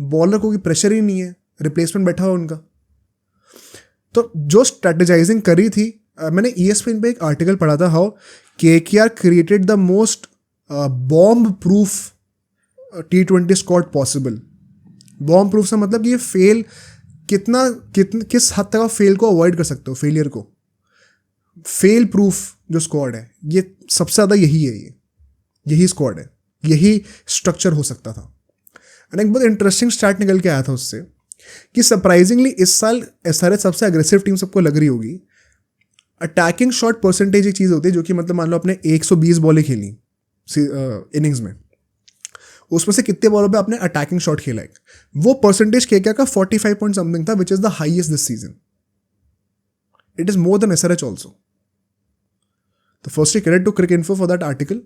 बॉलर को कोई प्रेशर ही नहीं है, रिप्लेसमेंट बैठा हुआ उनका। तो जो स्ट्रेटेजाइजिंग करी थी, मैंने ESPN पे एक आर्टिकल पढ़ा था, how KKR created the most bomb proof T20 squad possible. Bomb proof से मतलब कि ये फेल किस हद तक आप फेल को अवॉइड कर सकते हो, फेलियर को। फेल प्रूफ जो स्क्वाड है, ये सबसे ज़्यादा यही है, यही स्क्वाड है, यही स्ट्रक्चर हो सकता था। एंड एक बहुत इंटरेस्टिंग स्टार्ट निकल के आया था उससे कि सरप्राइजिंगली इस साल SRH सबसे अग्रेसिव टीम सबको लग रही होगी। अटैकिंग शॉट परसेंटेज एक चीज़ होती है जो कि मतलब मान लो आपने 120 बॉलें खेली इनिंग्स में, उसमें से कितने बॉलों पे आपने अटैकिंग शॉट खेला है, वो परसेंटेज KKR का 45 पॉइंट समथिंग था, which is the highest this season. It is more than SRH also. तो firstly credit to Cricinfo for that article,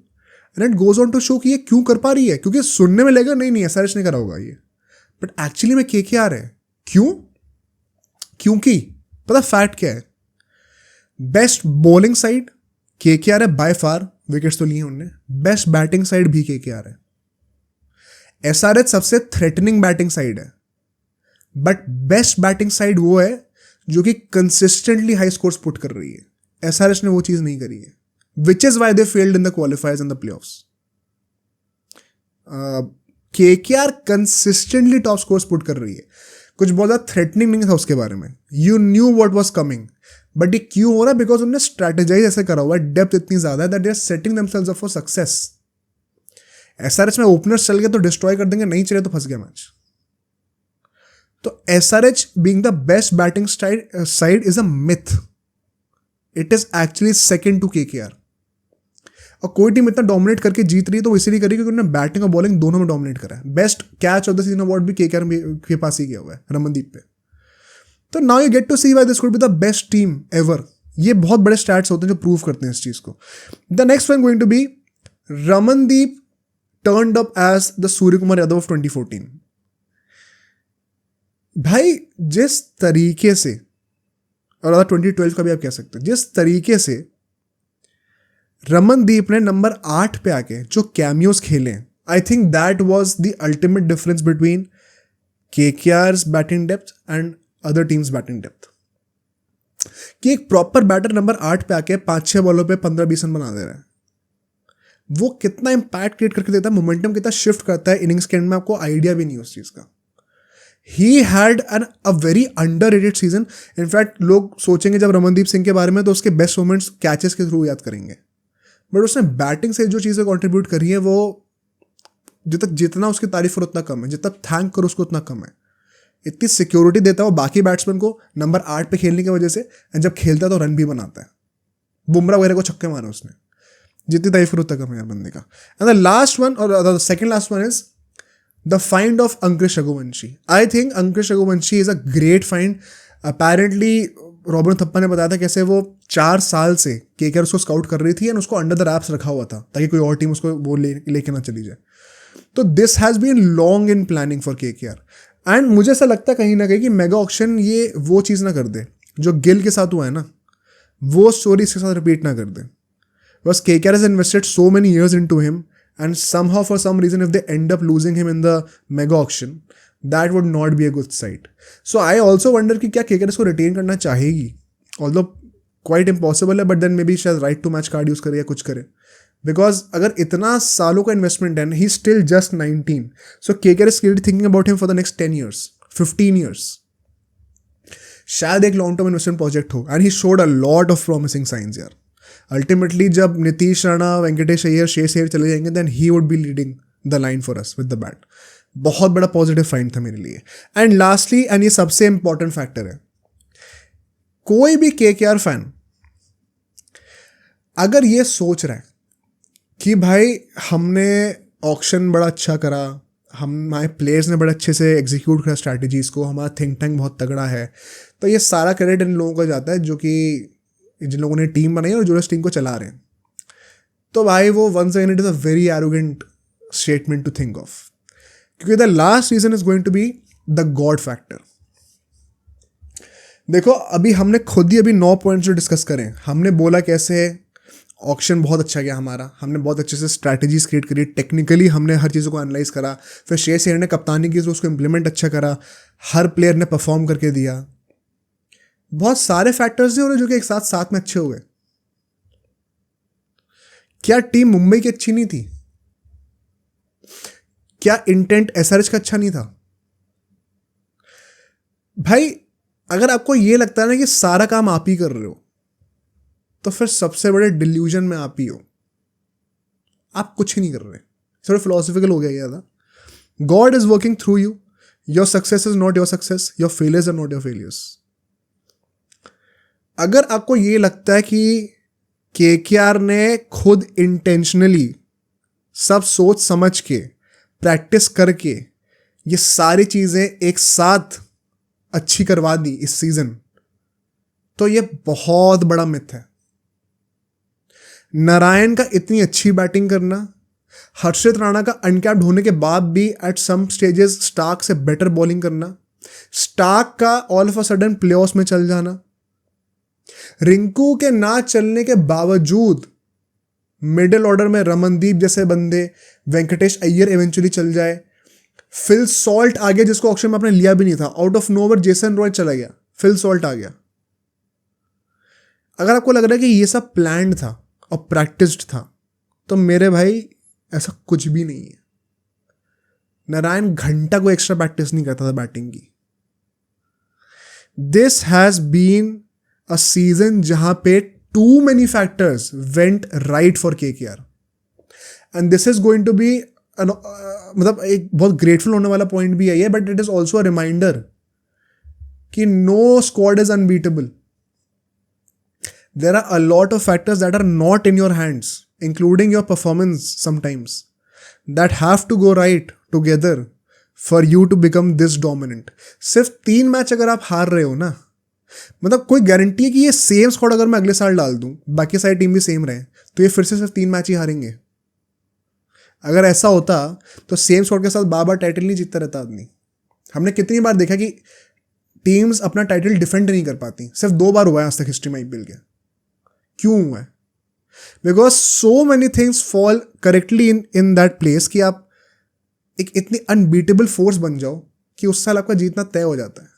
and it goes on to show कि ये क्यों कर पा रही है, क्योंकि सुनने में लगेगा नहीं SRH ने करा होगा ये, बट एक्चुअली में KKR है। क्यों? क्योंकि पता फैक्ट क्या है, बेस्ट बॉलिंग साइड KKR है बाय फार, विकेट्स तो लिए उनने, बेस्ट बैटिंग साइड भी KKR है। SRH सबसे थ्रेटनिंग बैटिंग साइड है, बट बेस्ट बैटिंग साइड वो है जो कि कंसिस्टेंटली हाई स्कोर्स पुट कर रही है। SRH ने वो चीज नहीं करी है, विच is why they failed in the क्वालिफायर्स and the playoffs. KKR consistently top scores put कर रही है। कुछ बहुत ज़्यादा थ्रेटनिंग नहीं था उसके बारे में, you knew what was coming, but ये क्यों हो रहा है? बिकॉज उन्होंने स्ट्रैटेजाइज ऐसे करा हुआ है, डेप्थ इतनी ज़्यादा है that they are setting themselves up for success. SRH में ओपनर्स चल गए तो डिस्ट्रॉय कर देंगे, नहीं चले तो फंस गया मैच। तो SRH being the best batting side is a myth, it is actually second to KKR। और कोई टीम इतना डोमिनेट करके जीत रही है तो इसीलिए करी क्योंकि उन्होंने बैटिंग और बॉलिंग दोनों में डोमिनेट करा है। Best catch of the season award भी KKR के पास ही किया हुआ है, रमनदीप पे। तो now you get to see why this could be the best team ever. ये बहुत बड़े स्टैट्स होते हैं जो प्रूव करते हैं इस चीज को। The next one going to be Ramandeep turned up as the Surya Kumar Yadav of 2014। भाई जिस तरीके से, और 2012 का भी आप कह सकते हैं, जिस तरीके से रमनदीप ने नंबर 8 पे आके जो कैमियोज खेले, I think that was the ultimate difference between KKR's batting depth and other teams batting depth. कि एक प्रॉपर बैटर नंबर 8 पे आके 5-6 बॉलों पे 15-20 रन बना दे रहा है, वो कितना इंपैक्ट क्रिएट करके देता है, मोमेंटम कितना शिफ्ट करता है इनिंग्स के एंड में, आपको आइडिया भी नहीं उस चीज़ का। He had a very underrated season. In fact लोग सोचेंगे जब रमनदीप सिंह के बारे में तो उसके बेस्ट मोमेंट्स कैचेस के थ्रू याद करेंगे, बट उसने बैटिंग से जो चीज़ें कॉन्ट्रीब्यूट करी है वो जितना उसकी तारीफ करो उतना कम है, जितना थैंक करो उसको उतना कम है। इतनी सिक्योरिटी देता है वो बाकी बैट्समैन को नंबर 8 पे खेलने की वजह से, एंड जब खेलता है तो रन भी बनाता है। बुमराह वगैरह को छक्के मारे उसने, जितनी तारीफ करो उतना कम है बंदे का। एंड द लास्ट वन, और the second last one is the find of Ankush Raghuvanshi. I think Ankush Raghuvanshi is a great find. Apparently Robin Uthappa ने बताया था कैसे वो 4 साल से KKR उसको स्काउट कर रही थी एंड उसको अंडर द रैप्स रखा हुआ था ताकि कोई और टीम उसको वो लेके ना चली जाए। तो this has been long in planning for KKR, and मुझे ऐसा लगता है कहीं ना कहीं कि मेगा ऑक्शन ये वो चीज़ ना कर दे जो गिल के साथ हुआ है ना, वो स्टोरी इसके साथ रिपीट ना कर दे। बस KKR has invested so many years into him, and somehow for some reason if they end up losing him in the mega auction, that would not be a good sight. So I also wonder कि क्या KKR इसको retain करना चाहेगी, although quite impossible है, but then maybe शायद right to match card use करे या कुछ करे, because अगर इतना सालों का investment है, he's still just 19, so KKR is clearly thinking about him for the next 10 years, 15 years. शायद एक long term investment project हो, and he showed a lot of promising signs यार। अल्टीमेटली जब नीतीश राणा, वेंकटेश अय्यर, शेष अय्यर चले जाएंगे then he would be leading the line for us with the bat. बहुत बड़ा positive find था मेरे लिए। एंड लास्टली, एंड ये सबसे इंपॉर्टेंट फैक्टर है, कोई भी KKR फैन अगर ये सोच रहा है कि भाई हमने ऑक्शन बड़ा अच्छा करा, हमारे प्लेयर्स ने बड़े अच्छे से एग्जीक्यूट करा स्ट्रैटेजीज को, हमारा थिंक टैंक बहुत तगड़ा है, तो ये सारा क्रेडिट इन लोगों को जाता है जो कि जिन लोगों ने टीम बनाई है और जो इस टीम को चला रहे हैं। तो भाई वो once again it is a very arrogant statement to think of, क्योंकि the last season is going to be the god factor. देखो अभी हमने खुद ही 9 पॉइंट्स जो डिस्कस करें, हमने बोला कैसे ऑक्शन बहुत अच्छा गया हमारा, हमने बहुत अच्छे से स्ट्रैटेजीज क्रिएट करी, टेक्निकली हमने हर चीज़ों को एनालाइज करा, फिर श्रेयस अय्यर ने कप्तानी की तो उसको इम्प्लीमेंट अच्छा करा, हर प्लेयर ने परफॉर्म करके दिया, बहुत सारे फैक्टर्स थे और जो कि एक साथ साथ में अच्छे हो गए। क्या टीम मुंबई की अच्छी नहीं थी? क्या इंटेंट एसआरएच का अच्छा नहीं था? भाई अगर आपको ये लगता है ना कि सारा काम आप ही कर रहे हो, तो फिर सबसे बड़े डिल्यूजन में आप ही हो, आप कुछ ही नहीं कर रहे। थोड़ा फिलोसफिकल हो गया ज़्यादा। God is working through you, your success is not your success, your failures are not your failures. अगर आपको ये लगता है कि केकेआर ने खुद इंटेंशनली सब सोच समझ के प्रैक्टिस करके ये सारी चीजें एक साथ अच्छी करवा दी इस सीजन, तो ये बहुत बड़ा मिथ है। नारायण का इतनी अच्छी बैटिंग करना, हर्षित राणा का अनकैप्ड होने के बाद भी एट सम स्टेजेस स्टार्क से बेटर बॉलिंग करना, स्टार्क का all of a sudden playoffs में चल जाना, रिंकू के ना चलने के बावजूद मिडिल ऑर्डर में रमनदीप जैसे बंदे, वेंकटेश अय्यर इवेंचुअली चल जाए, फिल सॉल्ट आ गया जिसको ऑक्शन में आपने लिया भी नहीं था, out of nowhere Jason Roy चला गया, फिल सॉल्ट आ गया। अगर आपको लग रहा है कि ये सब प्लान्ड था और प्रैक्टिस्ड था, तो मेरे भाई ऐसा कुछ भी नहीं है। नारायण घंटा को एक्स्ट्रा प्रैक्टिस नहीं करता था बैटिंग की। This has been a season जहां पे too many factors went right for KKR, and this is going to be मतलब एक बहुत ग्रेटफुल होने वाला पॉइंट भी है ये, but it is also a reminder कि no squad is unbeatable. There are a lot of factors that are not in your hands, including your performance sometimes, that have to go right together for you to become this dominant. सिर्फ 3 match अगर आप हार रहे हो ना, मतलब कोई guarantee है कि ये सेम स्क्वाड अगर मैं अगले साल डाल दूं, बाकी सारी टीम भी सेम रहे, तो ये फिर से सिर्फ 3 मैच ही हारेंगे? अगर ऐसा होता तो सेम स्क्वाड के साथ बार बार टाइटल नहीं जीतता रहता आदमी। हमने कितनी बार देखा कि टीम्स अपना टाइटल डिफेंड नहीं कर पाती, सिर्फ 2 बार हुआ है आज तक हिस्ट्री में आईपीएल के। क्यों हुआ है? Because so many things fall correctly in that place कि आप एक इतनी अनबीटेबल फोर्स बन जाओ कि उस साल आपका जीतना तय हो जाता है,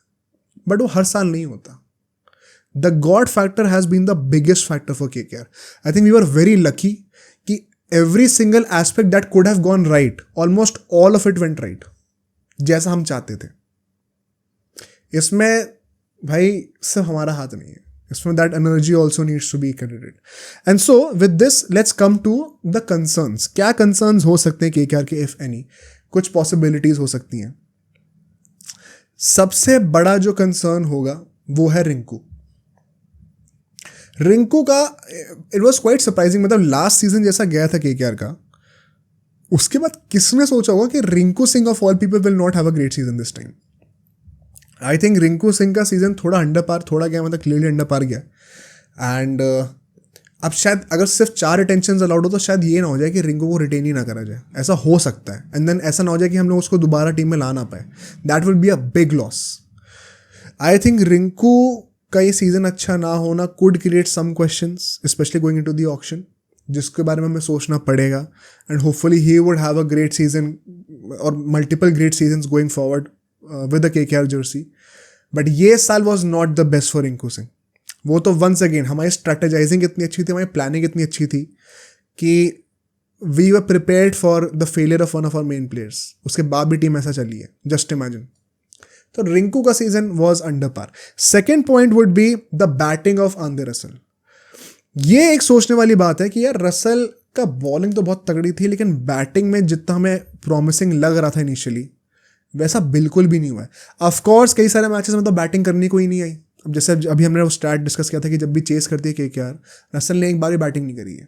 बट वो हर साल नहीं होता। The god factor has been the biggest factor for KKR. I think we were very lucky कि every single aspect that could have gone right, almost all of it went right, जैसा हम चाहते थे। इसमें भाई सिर्फ हमारा हाथ नहीं है, इसमें that energy also needs to be credited. And so with this let's come to the concerns. क्या concerns हो सकते हैं केकेआर के if any? कुछ possibilities हो सकती हैं। सबसे बड़ा जो कंसर्न होगा वो है रिंकू। रिंकू का इट वॉज क्वाइट सरप्राइजिंग, मतलब लास्ट सीजन जैसा गया था केकेआर का, उसके बाद किसने सोचा होगा कि Rinku Singh of all people will not have a great season this time. I think Rinku Singh का सीजन थोड़ा अंडर पार, थोड़ा गया मतलब क्लियरली अंडर पार गया। एंड अब शायद अगर सिर्फ 4 रिटेंशन अलाउड हो तो शायद ये ना हो जाए कि रिंकू को रिटेन ही ना करा जाए, ऐसा हो सकता है। एंड देन ऐसा ना हो जाए कि हम लोग उसको दोबारा टीम में ला ना पाए, that will be a big loss. I think Rinku का ये सीजन अच्छा ना होना could create some questions, specially going into the auction, जिसके बारे में हमें सोचना पड़ेगा। And hopefully he would have a great season और multiple great seasons going forward with the KKR jersey. But ये साल was not the best for Rinku Singh. वो तो वंस अगेन हमारी स्ट्रेटेजाइजिंग इतनी अच्छी थी, हमारी प्लानिंग इतनी अच्छी थी कि we were prepared for the failure of one of our main players, उसके बाद भी टीम ऐसा चली है, जस्ट इमेजिन। तो रिंकू का season was under par. Second point would be the batting of Andre Russell. ये एक सोचने वाली बात है कि यार रसल का बॉलिंग तो बहुत तगड़ी थी, लेकिन बैटिंग में जितना हमें प्रॉमिसिंग लग रहा था इनिशियली वैसा बिल्कुल भी नहीं हुआ है। ऑफकोर्स कई सारे मैचेस में तो बैटिंग करनी कोई नहीं आई। अब जैसे अभी हमने वो स्टैट डिस्कस किया था कि जब भी चेस करती है केकेआर, रसल ने एक बार भी बैटिंग नहीं करी है।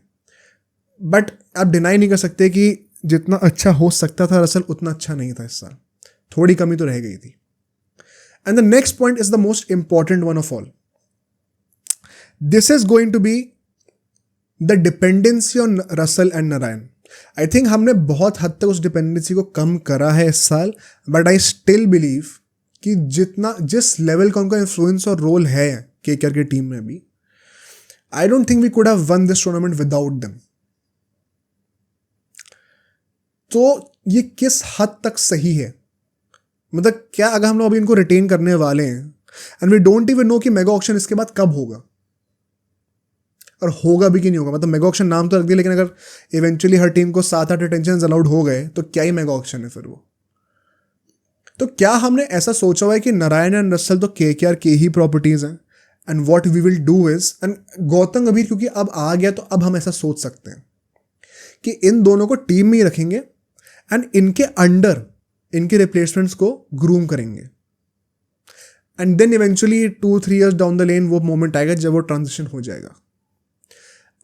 बट आप डिनाई नहीं कर सकते कि जितना अच्छा हो सकता था रसल उतना अच्छा नहीं था इस साल, थोड़ी कमी तो रह गई थी। And the next point is the most important one of all. This is going to be the dependency on Russell and Narine. I think हमने बहुत हद तक उस डिपेंडेंसी को कम करा है इस साल, बट आई स्टिल बिलीव कि जिस लेवल का उनका इन्फ्लुएंस और रोल है केकेआर की टीम में भी, I don't think we could have won this tournament without them. तो ये किस हद तक सही है, मतलब क्या अगर हम लोग अभी इनको रिटेन करने वाले हैं and we don't even know कि मेगा ऑक्शन इसके बाद कब होगा और होगा भी कि नहीं होगा. मतलब मेगा ऑक्शन नाम तो रख दिया, लेकिन अगर इवेंचुअली हर टीम को 7-8 रिटेंशन अलाउड हो गए तो क्या ही मेगा ऑक्शन है फिर वो. तो क्या हमने ऐसा सोचा हुआ है कि नारायण एंड रसल तो केकेआर की ही प्रॉपर्टीज हैं and what we will do is, and Gautam Gambhir क्योंकि अब आ गया तो अब हम ऐसा सोच सकते हैं कि इन दोनों को टीम में ही रखेंगे एंड इनके अंडर इनके रिप्लेसमेंट्स को ग्रूम करेंगे and then eventually 2-3 years down the lane वो मोमेंट आएगा जब वो ट्रांजिशन हो जाएगा.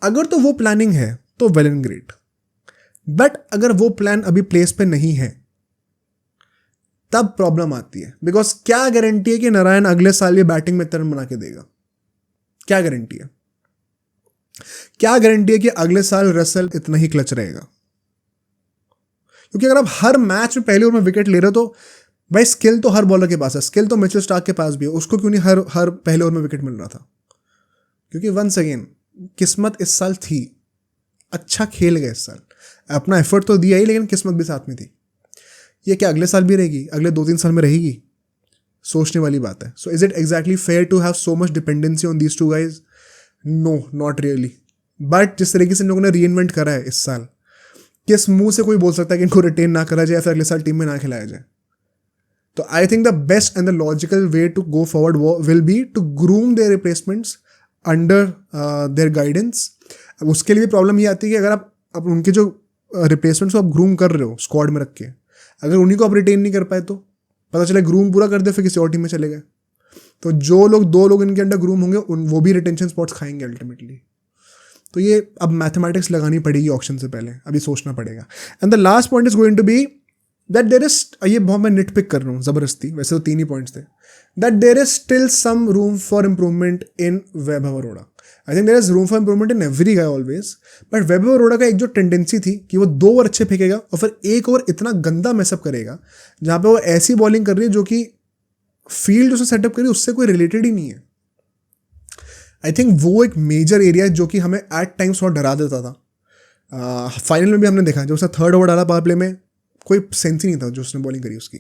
अगर तो वो प्लानिंग है तो वेल एंड ग्रेट, बट अगर वो प्लान अभी प्लेस पे नहीं है तब प्रॉब्लम आती है. बिकॉज क्या गारंटी है कि नारायण अगले साल ये बैटिंग में टर्न बना के देगा? क्या गारंटी है? क्या गारंटी है कि अगले साल रसल इतना ही क्लच रहेगा? क्योंकि अगर आप हर मैच में पहले ओवर में विकेट ले रहे हो तो भाई स्किल तो हर बॉलर के पास है, स्किल तो मिचेल स्टार्क के पास भी है, उसको क्यों नहीं हर पहले ओवर में विकेट मिल रहा था? क्योंकि वंस अगेन किस्मत इस साल थी, अच्छा खेल गए इस साल, अपना एफर्ट तो दिया ही लेकिन किस्मत भी साथ में थी. ये क्या अगले साल भी रहेगी, अगले 2-3 साल में रहेगी? सोचने वाली बात है. So is it exactly fair to have so much dependency on these two guys? No, not really. But जिस तरीके से इन लोगों ने री इन्वेंट करा है इस साल, किस मुंह से कोई बोल सकता है कि इनको रिटेन ना करा जाए या फिर अगले साल टीम में ना खिलाया जाए? तो I think the best and the logical way to go forward will be to groom their replacements under their guidance. अब उसके लिए भी प्रॉब्लम ये आती है कि अगर आप उनके जो रिप्लेसमेंट्स को आप ग्रूम कर रहे हो स्क्वाड में रख के, अगर उन्हीं को आप रिटेन नहीं कर पाए तो पता चले ग्रूम पूरा कर दे फिर किसी और टीम में चले गए, तो जो लोग 2 लोग इनके अंडर ग्रूम होंगे वो भी रिटेंशन स्पॉट्स खाएंगे अल्टीमेटली. तो ये अब मैथमेटिक्स लगानी पड़ेगी ऑप्शन से पहले, अभी सोचना पड़ेगा. And the last point is going to be that there is, ये बहुत मैं निट पिक कर रहा हूँ ज़बरदस्ती, वैसे तो 3 ही पॉइंट्स थे, that there is still some room for improvement in Vaibhav Arora. I think there is room for improvement in every guy always, but Vaibhav Arora का एक जो टेंडेंसी थी कि वो 2 ओवर अच्छे फेंकेगा और फिर 1 ओवर इतना गंदा मैसअप करेगा जहाँ पे वो ऐसी बॉलिंग कर रही है जो कि फील्ड उसने सेटअप करी उससे कोई रिलेटेड ही नहीं है. आई थिंक वो एक मेजर एरिया है जो कि हमें एट टाइम्स बहुत डरा देता था. फाइनल में भी हमने देखा जब उसने 3rd ओवर डाला पावर प्ले में, कोई सेंस ही नहीं था जो उसने बॉलिंग करी उसकी.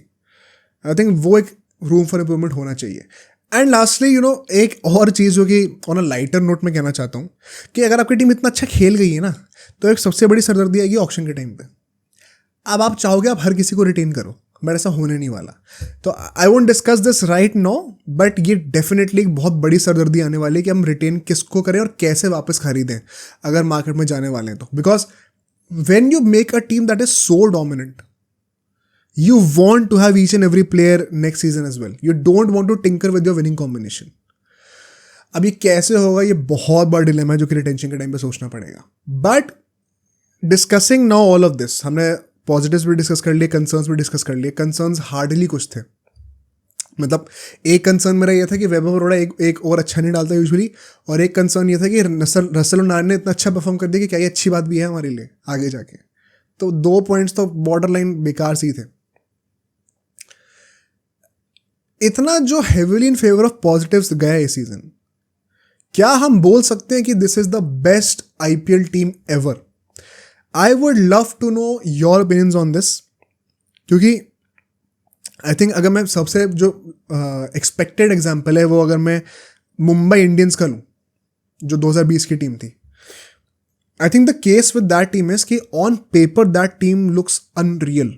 आई थिंक वो एक रूम फॉर इम्प्रूवमेंट होना चाहिए. एंड लास्टली एक और चीज़ जो कि ऑन अ लाइटर नोट में कहना चाहता हूँ कि अगर आपकी टीम इतना अच्छा खेल गई है ना, तो एक सबसे बड़ी सरदर्दी आएगी ऑक्शन के टाइम पे. अब आप चाहोगे आप हर किसी को रिटेन करो, बट ऐसा होने नहीं वाला. तो I won't discuss this right now, but ये डेफिनेटली एक बहुत बड़ी सरदर्दी आने वाली है कि हम रिटेन किसको करें और कैसे वापस खरीदें अगर मार्केट में जाने वाले हैं तो. Because when you make a team that is so dominant, you want to have each and every player next season as well. You don't want to tinker with your winning combination. अब ये कैसे होगा, ये बहुत बड़ा dilemma है जो कि रिटेंशन के टाइम पे सोचना पड़ेगा. But discussing now all of this, हमने पॉजिटिव्स भी डिस्कस कर लिए, कंसर्न्स भी डिस्कस कर लिए. कंसर्न्स हार्डली कुछ थे. मतलब एक कंसर्न मेरा ये था कि वैभव अरोड़ा एक और अच्छा नहीं डालता यूजुअली, और एक कंसर्न ये था कि रसल और नारायण ने इतना अच्छा परफॉर्म कर दिया कि क्या ये अच्छी बात भी है हमारे लिए आगे जाके. तो 2 पॉइंट्स तो बॉर्डर लाइन बेकार सी थे. इतना जो heavily in favour of positives गया इस सीजन, क्या हम बोल सकते हैं कि this is the best IPL team ever? I would love to know your opinions on this, क्योंकि आई थिंक अगर मैं सबसे जो एक्सपेक्टेड एग्जाम्पल है वो अगर मैं मुंबई इंडियंस का लूँ जो 2020 की टीम थी, I think the case with that team इज कि on paper that team looks unreal.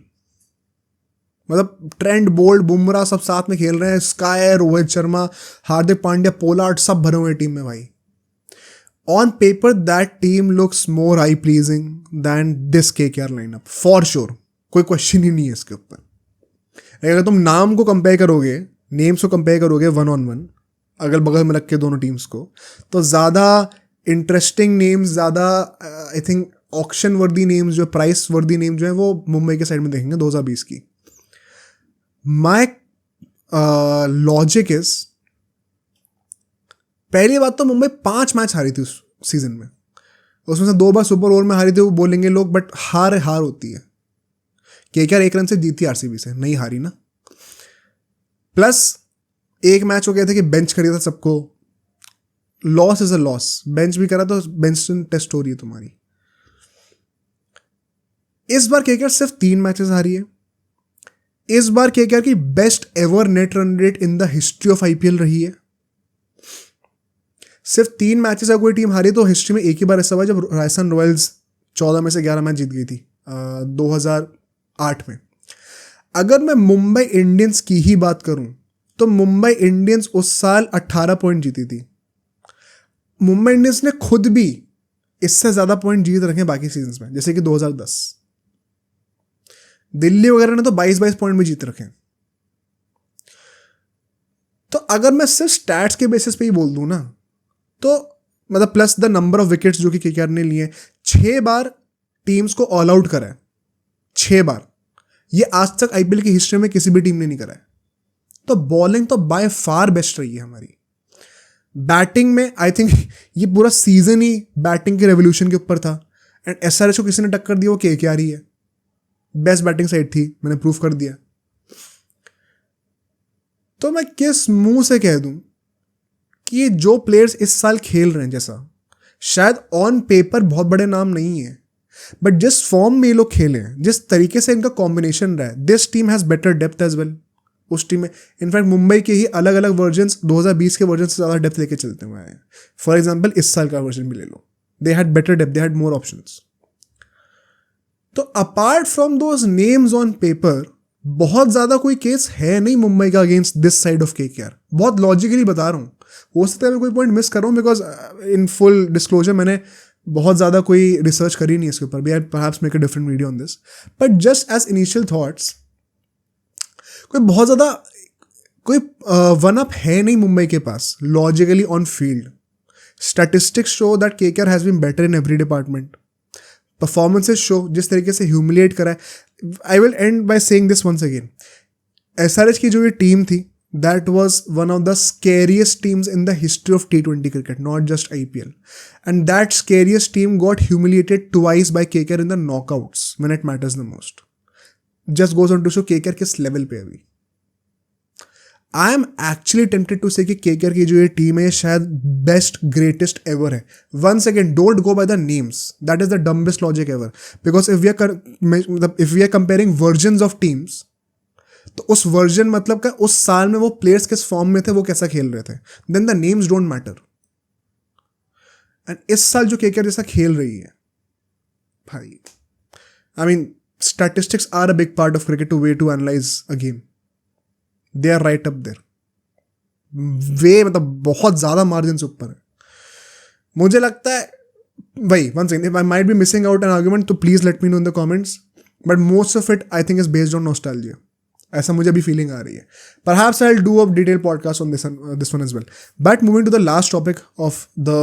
मतलब ट्रेंड, बोल्ट, बुमराह सब साथ में खेल रहे हैं, स्काई, रोहित शर्मा, हार्दिक पांड्या, पोलार्ड सब भरे हुए टीम में भाई. On paper that team looks more eye pleasing than this KKR lineup for sure. कोई क्वेश्चन ही नहीं है इसके ऊपर. अगर तुम नाम को कंपेयर करोगे, नेम्स को कंपेयर करोगे 1-on-1 अगल बगल में रख के दोनों टीम्स को, तो ज़्यादा इंटरेस्टिंग नेम्स, ज़्यादा आई थिंक ऑक्शन वर्दी नेम्स, जो प्राइस वर्दी नेम जो है वो मुंबई के साइड में देखेंगे 2020 की. माई लॉजिक इज, पहली बात तो मुंबई 5 मैच हारी थी उस सीजन में, उसमें से 2 बार सुपर ओवर में हारी थी, वो बोलेंगे लोग, बट हार होती है. केकेआर 1 रन से जीती आरसीबी से, नहीं हारी ना. प्लस एक मैच हो गया था कि बेंच खरीदा सबको, loss is a loss, bench भी करा तो बेंच टेस्ट हो रही है तुम्हारी। इस बार केकेआर सिर्फ 3 मैचेस हारी है। इस बार केकेआर की best ever net run rate in the history of IPL रही है। सिर्फ 3 मैचेस अगर कोई टीम हारी तो हिस्ट्री में एक ही बार ऐसा हुआ जब राजस्थान रॉयल्स 14 में से 11 मैच जीत गई थी 2008 में। अगर मैं मुंबई इंडियंस की ही बात करूं तो मुंबई इंडियंस उस साल 18 पॉइंट जीती थी। मुंबई इंडियंस ने खुद भी इससे ज्यादा पॉइंट जीत रखे बाकी सीजन्स में, जैसे कि 2010। दिल्ली वगैरह ने तो 22-22 पॉइंट भी जीत रखे। तो अगर मैं सिर्फ स्टैट्स के बेसिस पे ही बोल दूं ना, तो मतलब plus the number of wickets जो कि केकेआर ने लिए, 6 बार टीम्स को ऑल आउट करा है। 6 बार। ये आज तक आईपीएल की हिस्ट्री में किसी भी टीम ने नहीं करा है। तो बॉलिंग तो बाय फार बेस्ट रही है हमारी। बैटिंग में आई थिंक ये पूरा सीजन ही बैटिंग के रेवोल्यूशन के ऊपर था। एंड एसआरएच को किसी ने टक्कर दी वो केकेआर ही है। बेस्ट बैटिंग साइड थी, मैंने प्रूव कर दिया। तो मैं किस मुंह से कह दूं कि ये जो प्लेयर्स इस साल खेल रहे हैं, जैसा शायद ऑन पेपर बहुत बड़े नाम नहीं है, बट जिस फॉर्म में ये लोग खेले हैं, जिस तरीके से इनका कॉम्बिनेशन रहा है, this team has better depth as well. उस टीम में इनफैक्ट मुंबई के ही अलग अलग वर्जन्स 2020 के वर्जन से ज़्यादा डेप्थ लेके चलते हुए हैं। फॉर एग्जाम्पल इस साल का वर्जन भी ले लो, they had better depth, they had more options. तो apart from those names on paper बहुत ज़्यादा कोई केस है नहीं मुंबई का against this side of KKR. बहुत लॉजिकली बता रहा हूँ, हो सकता है मैं कोई पॉइंट मिस कर रहा हूँ, बिकॉज इन फुल डिस्क्लोजर मैंने बहुत ज़्यादा कोई रिसर्च करी नहीं इसके ऊपर भी। I perhaps make a different video on this, but just as initial thoughts कोई बहुत ज़्यादा कोई वन अप है नहीं मुंबई के पास logically on field. Statistics show that KKR has been better in every department. Performances show जिस तरीके से ह्यूमिलिएट करा है। I will end by saying this once again, SRH की जो ये टीम थी that was one of the scariest teams in the history of T20 cricket, not just IPL. And that scariest team got humiliated twice by KKR in the knockouts when it matters the most. Just goes on to show KKR किस level पे अभी। I am actually tempted to say कि KKR की जो ये team है शायद best greatest ever है। Once again, don't go by the names. That is the dumbest logic ever. Because if we are comparing versions of teams, तो उस version मतलब का उस साल में वो प्लेयर्स किस फॉर्म में थे, वो कैसा खेल रहे थे, then the names don't matter. And इस साल जो केकेआर जैसा खेल रही है भाई, I mean statistics are a big part of cricket to way to analyse a game. They are right up there, वे मतलब बहुत ज्यादा मार्जिन से ऊपर है। मुझे लगता है भाई, one second, if I might be missing out an argument तो please let me know in the comments, but most of it I think is based on nostalgia. ऐसा मुझे अभी फीलिंग आ रही है। Perhaps I'll do a detailed podcast on this one as well. But moving to the last topic of the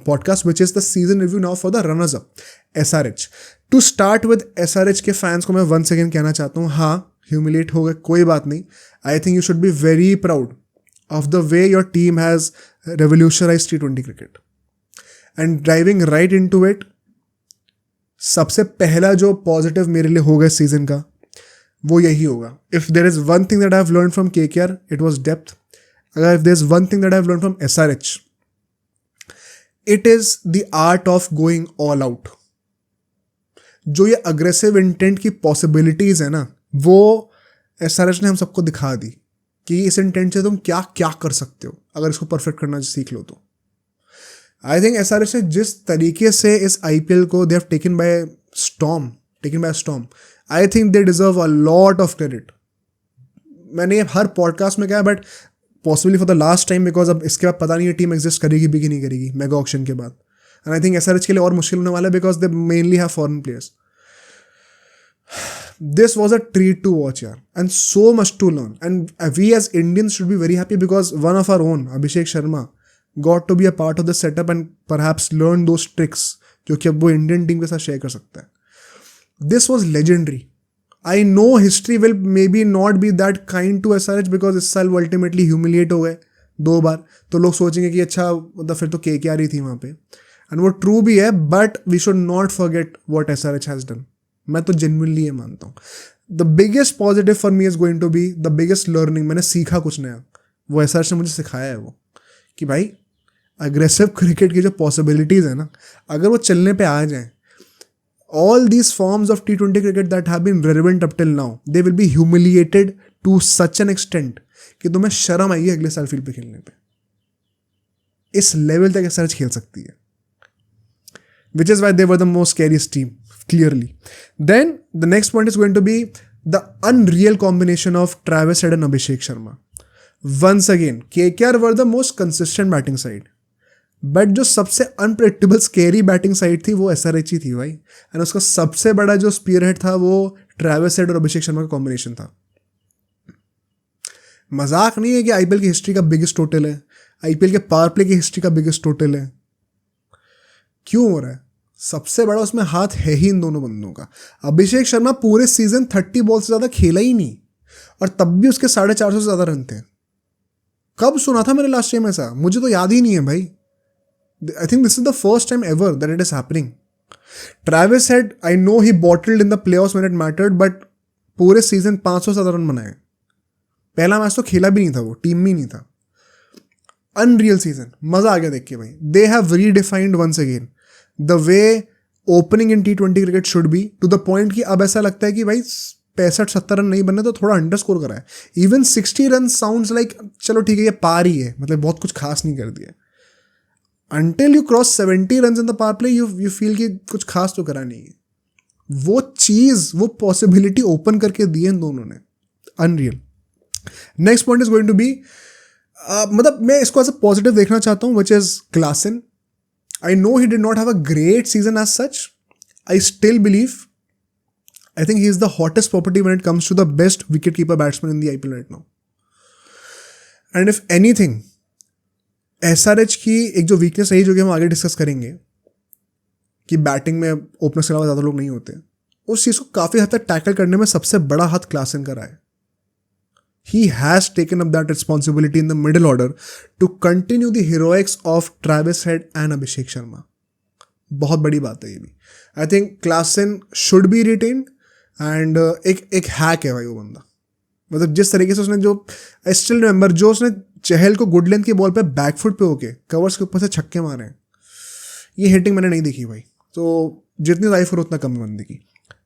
podcast, which is the season review now for the runners-up, SRH. To start with, SRH के fans को मैं once again कहना चाहता हूँ, हाँ humiliate हो गए, कोई बात नहीं। I think you should be very proud of the way your team has revolutionized T20 cricket. And driving right into it, सबसे पहला जो पॉजिटिव मेरे लिए होगा इस सीजन का वो यही होगा। If there is one thing that I have learn from KKR it was depth. अगर if there is one thing that I have learn from SRH it is the art of going all out. जो ये aggressive intent की possibilities है ना, वो SRH ने हम सबको दिखा दी कि इस इंटेंट से तुम क्या क्या कर सकते हो अगर इसको परफेक्ट करना सीख लो तो। आई थिंक एसआरएच ने जिस तरीके से इस आईपीएल को they have taken by storm, I think they deserve a lot of credit. मैंने ये हर पॉडकास्ट में कहा, but possibly for the last time, because अब इसके बाद पता नहीं ये टीम एग्जिस्ट करेगी भी कि नहीं करेगी मेगा ऑक्शन के बाद। एंड आई थिंक एसआरएच के लिए और मुश्किल होने वाला है because they mainly have foreign players. This was a treat to watch यार, and so much to learn, and we as Indians should be very happy because one of our own Abhishek Sharma got to be a part of the setup and perhaps learn those tricks जो कि अब वो Indian team के साथ share कर सकता है। This was legendary. I know history will maybe not be that kind to SRH because इस साल वो ultimately humiliate हो गए 2 बार, तो लोग सोचेंगे कि अच्छा मतलब फिर तो केकेआर ही थी वहाँ पे, एंड वो ट्रू भी है, but we should not forget what SRH has done. मैं तो जेन्युइनली ये मानता हूँ। The biggest positive for me is going to be the biggest learning. मैंने सीखा कुछ नया, वो SRH ने मुझे सिखाया है वो कि भाई अग्रेसिव क्रिकेट की जो पॉसिबिलिटीज़ है ना, अगर वो चलने पे आ जाएं, all these forms of T20 cricket that have been relevant up till now, they will be humiliated to such an extent कि तुम्हें शर्म आएगी अगले साल फील्ड पे खेलने पे. इस लेवल तक एसआरएच खेल सकती है, which is why they were the most scariest team, clearly. Then the next point is going to be the unreal combination of Travis Head and Abhishek Sharma. Once again, KKR were the most consistent batting side. But जो सबसे unpredictable scary batting side थी वो SRH ही थी भाई. And उसका सबसे बड़ा जो स्पीयर हेड था वो ट्रेविस हेड और अभिषेक शर्मा का कॉम्बिनेशन था. मजाक नहीं है कि आईपीएल की हिस्ट्री का बिगेस्ट टोटल है, आईपीएल के पावर प्ले की हिस्ट्री का बिगेस्ट टोटल है. क्यों हो रहा है? सबसे बड़ा उसमें हाथ है ही इन दोनों बंदों का. अभिषेक शर्मा पूरे सीजन 30 बॉल से ज़्यादा खेला ही नहीं, और तब भी उसके 450 से ज़्यादा रन थे. कब सुना था मैंने लास्ट टाइम ऐसा? मुझे तो याद ही नहीं है भाई. I think this is the first time ever that it is happening. Travis Head, I know he bottled in the playoffs when it mattered, but पूरे सीजन 500 से ज़्यादा रन बनाए. पहला मैच तो खेला भी नहीं था, वो टीम में ही नहीं था. अनरियल सीजन, मज़ा आ गया देख के भाई. They have redefined once again the way opening in T20 cricket should be, to the point कि अब ऐसा लगता है कि भाई 65-70 रन नहीं बनने तो थोड़ा अंडरस्कोर करा है. इवन 60 रन साउंड्स लाइक चलो ठीक है ये पार ही है, मतलब बहुत कुछ खास नहीं कर दिया. Until you cross 70 runs in the power play, you feel कि कुछ खास तो करा नहीं है. वो चीज़, वो पॉसिबिलिटी ओपन करके दी है इन दोनों ने. Unreal. Next point is going to be, मतलब मैं इसको एज अ पॉजिटिव देखना चाहता हूँ, which is Klaasen. I know he did not have a great season as such. I still believe, I think he is the hottest property when it comes to the best wicket keeper batsman in the IPL right now. And if anything, SRH की एक जो weakness रही, जो कि हम आगे discuss करेंगे, कि बैटिंग में ओपनर्स के अलावा ज़्यादा लोग नहीं होते, उस चीज़ को काफ़ी हद तक टैकल करने में सबसे बड़ा हाथ क्लासन का रहा है. He has taken up that responsibility in the middle order to continue the heroics of Travis Head and Abhishek Sharma. बहुत बड़ी बात है ये भी. I think Klaasen should be retained. And एक हैक है भाई वो बंदा. मतलब जिस तरीके से उसने, जो आई स्टिल रिमेंबर, जो उसने चहल को गुड लेंथ की बॉल पे बैकफुट पे होके कवर्स के ऊपर से छक्के मारे हैं, ये हिटिंग मैंने नहीं देखी भाई. तो जितनी तारीफ करो उतना कम है बंदे की.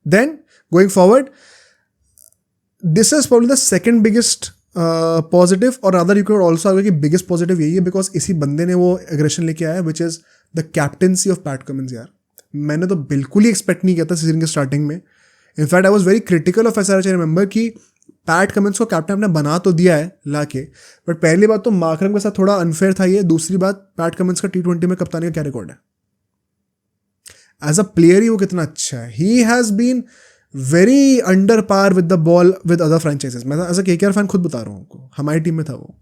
Then going forward, this is probably the second biggest positive, और अदर यू कैन ऑल्सो आगे कि बिगेस्ट पॉजिटिव यही है, बिकॉज इसी बंदे ने वो एग्रेशन लेके आया, विच is the captaincy of PAT Cummins. यार मैंने तो बिल्कुल ही एक्सपेक्ट नहीं किया था सीजन के स्टार्टिंग में. In fact I was very critical of SRH. I remember कि पैट कमिंस को कैप्टन आपने बना तो दिया है लाके, बट पहली बात तो मार्करम के साथ थोड़ा अनफेयर था ये. दूसरी बात, पैट कमिंस का T20 में कप्तानी का क्या रिकॉर्ड है? एज अ प्लेयर ही वो कितना अच्छा है. He has been very under par with the ball with other franchises. मैं एज अ केकेआर फैन खुद बता रहा हूँ आपको, हमारी टीम में था वो.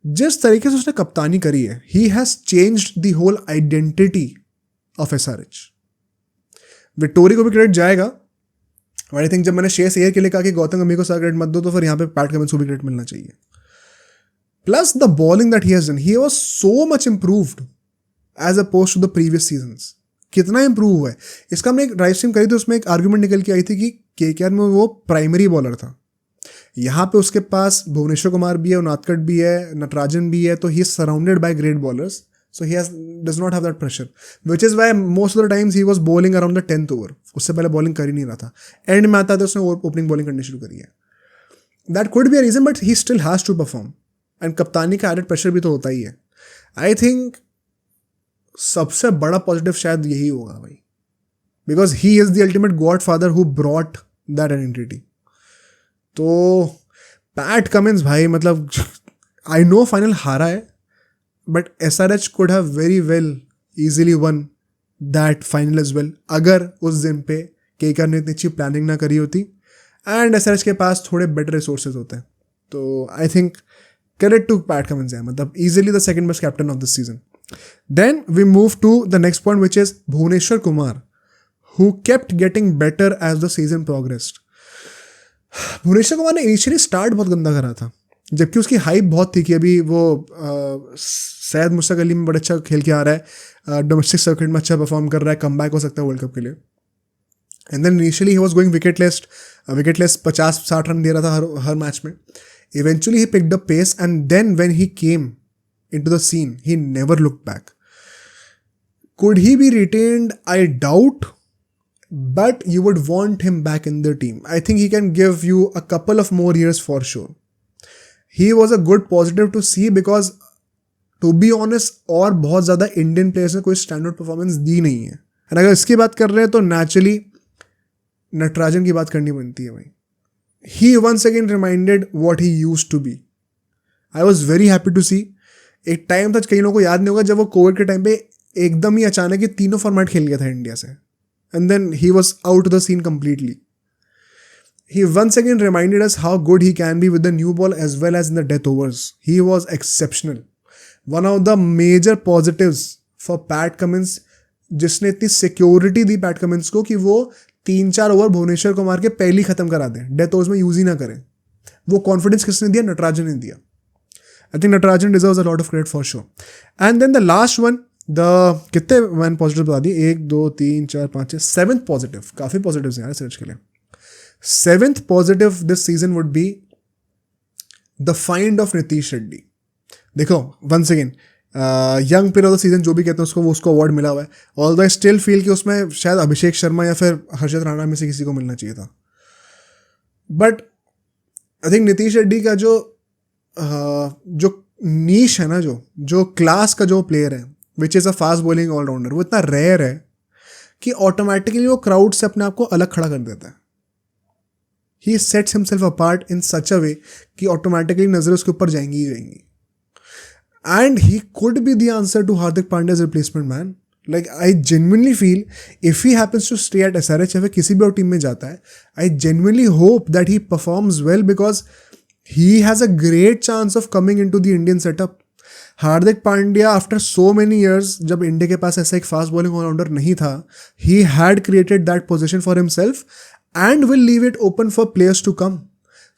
जिस तरीके से उसने कप्तानी करी है, he has changed the whole identity of SRH. Vettori को भी क्रेडिट जाएगा, और आई थिंक जब मैंने शेयर्स एयर के लिए कहा कि गौतम गंभीर को सारा क्रेडिट मत दो, तो फिर यहाँ पे पैट कमिंस को भी क्रेडिट मिलना चाहिए. Plus the bowling that he has done, he was so much improved as opposed to the previous seasons. कितना इंप्रूव हुआ है इसका. हमने एक ड्राइव स्ट्रीम करी थी, उसमें एक आर्ग्यूमेंट निकल के आई थी कि केकेआर में वो प्राइमरी बॉलर था, यहाँ पे उसके पास भुवनेश्वर कुमार भी है, उनादकट भी है, नटराजन भी है, तो he is surrounded by great bowlers. So he does not have that pressure, which is why most of the times he was bowling around the 10th over. उससे पहले bowling कर ही नहीं रहा था. End में आता था उसने opening bowling करनी शुरू करी है. That could be a reason, but he still has to perform. And कप्तानी का added pressure भी तो होता ही है. I think सबसे बड़ा positive शायद यही होगा भाई, because he is the ultimate godfather who brought that identity. तो पैट कमिंस भाई, मतलब I know final हारा है, but SRH could have very well easily won that final as well, अगर उस दिन पे केकेआर ने इतनी अच्छी प्लानिंग ना करी होती एंड SRH के पास थोड़े बेटर रिसोर्सेज होते हैं. तो I think credit to Pat Cummins है, मतलब easily the second best captain of this season. Then we move to the next point, which is Bhuvneshwar Kumar, who kept getting better as the season progressed. Bhuvneshwar Kumar ने initially start बहुत गंदा करा था, जबकि उसकी hype बहुत थी कि अभी वो सैयद मुश्ताक अली में बड़ा अच्छा खेल के आ रहा है, डोमेस्टिक सर्किट में अच्छा परफॉर्म कर रहा है, कम बैक हो सकता है वर्ल्ड कप के लिए. And then initially he was going wicketless 50-60 run दे रहा था हर मैच में. Eventually he picked up pace, and then when he came into the scene, he never looked back. Could he be retained? I doubt, but you would want him back in the team. I think he can give you a couple of more years for sure. He was a good positive to see because to be honest और बहुत ज़्यादा Indian players ने कोई standard performance दी नहीं है. And अगर इसकी बात कर रहे हैं तो नेचुरली नटराजन की बात करनी बनती है भाई. He once again reminded what he used to be. I was very happy to see. एक टाइम था, कई लोगों को याद नहीं होगा, जब वो कोविड के टाइम पे एकदम ही अचानक ही तीनों फॉर्मेट खेल गया था इंडिया से. And then he was out of the scene completely. He once again reminded us how good he can be with the new ball as well as in the death overs. He was exceptional. One of the major positives for Pat Cummins, जिसने इतनी security दी PAT Cummins को कि वो 3-4 over Bhubaneswar को मार के पहले ही खत्म करा दें, डेथ ओवर्स में यूज ही ना करें. वो कॉन्फिडेंस किसने दिया? नटराजन ने दिया. I think Natarajan deserves a lot of credit for sure. And then the last one, कितने मैन पॉजिटिव बता दिए? 1 2 3 4 5 6 7th पॉजिटिव. काफ़ी पॉजिटिव्स हैं यार सर्च के लिए. 7th positive this season would be the find of Nitish Reddy. देखो once again young player of the season जो भी कहते हैं उसको अवार्ड मिला हुआ है. ऑल्दो आई स्टिल फील कि उसमें शायद अभिषेक शर्मा या फिर हर्षित राणा में से किसी को मिलना चाहिए था. But I think Nitish Reddy का जो नीश है ना, जो क्लास का जो प्लेयर है which is a fast bowling allrounder, वो इतना रेयर है कि ऑटोमेटिकली वो क्राउड से अपने आप को अलग खड़ा कर देता है. He sets himself apart in such a way कि ऑटोमेटिकली नजरें उसके ऊपर जाएंगी ही जाएंगी. And he could be the answer to Hardik Pandya's replacement man. Like I genuinely feel if he happens to stay at SRH या फिर किसी भी और टीम में जाता है, I genuinely hope that he performs well because he has a great chance of coming in to the Indian setup. Hardik Pandya after so many years, जब India के पास ऐसा एक फास्ट बॉलिंग ऑलराउंडर नहीं था, he had created that position for himself and will leave it open for players to come.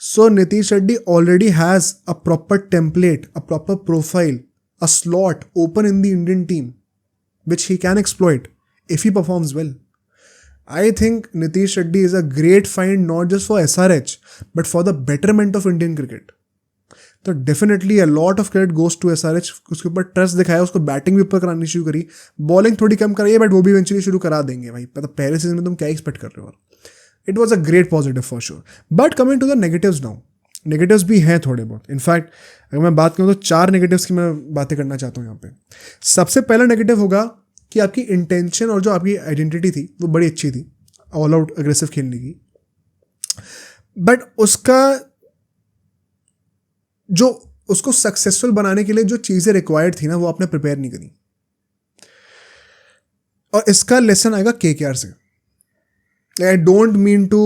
So Nitish Reddy already has a proper template, a proper profile, a slot open in the Indian team, which he can exploit if he performs well. I think Nitish Reddy is a great find not just for SRH, but for the betterment of Indian cricket. तो definitely a lot of credit goes to SRH. उसके ऊपर trust दिखाया, उसको batting भी ऊपर करानी शुरू करी, बॉलिंग थोड़ी कम कराई बट वो भी इवेंचुअली शुरू करा देंगे भाई. मतलब पहले सीजन में तुम क्या एक्सपेक्ट कर रहे हो? It was a great positive for sure. But coming to the negatives now. Negatives भी हैं थोड़े बहुत. इनफैक्ट अगर मैं बात करूँ तो 4 negatives की मैं बातें करना चाहता हूँ यहाँ पे. सबसे पहला नेगेटिव होगा कि आपकी इंटेंशन और जो आपकी आइडेंटिटी थी वो बड़ी अच्छी थी, ऑल आउट अग्रेसिव खेलने की. बट उसको सक्सेसफुल बनाने के लिए जो चीज़ें रिक्वायर्ड थी ना, वो आपने प्रिपेयर नहीं करी. और इसका लेसन आएगा KKR से. I don't mean to,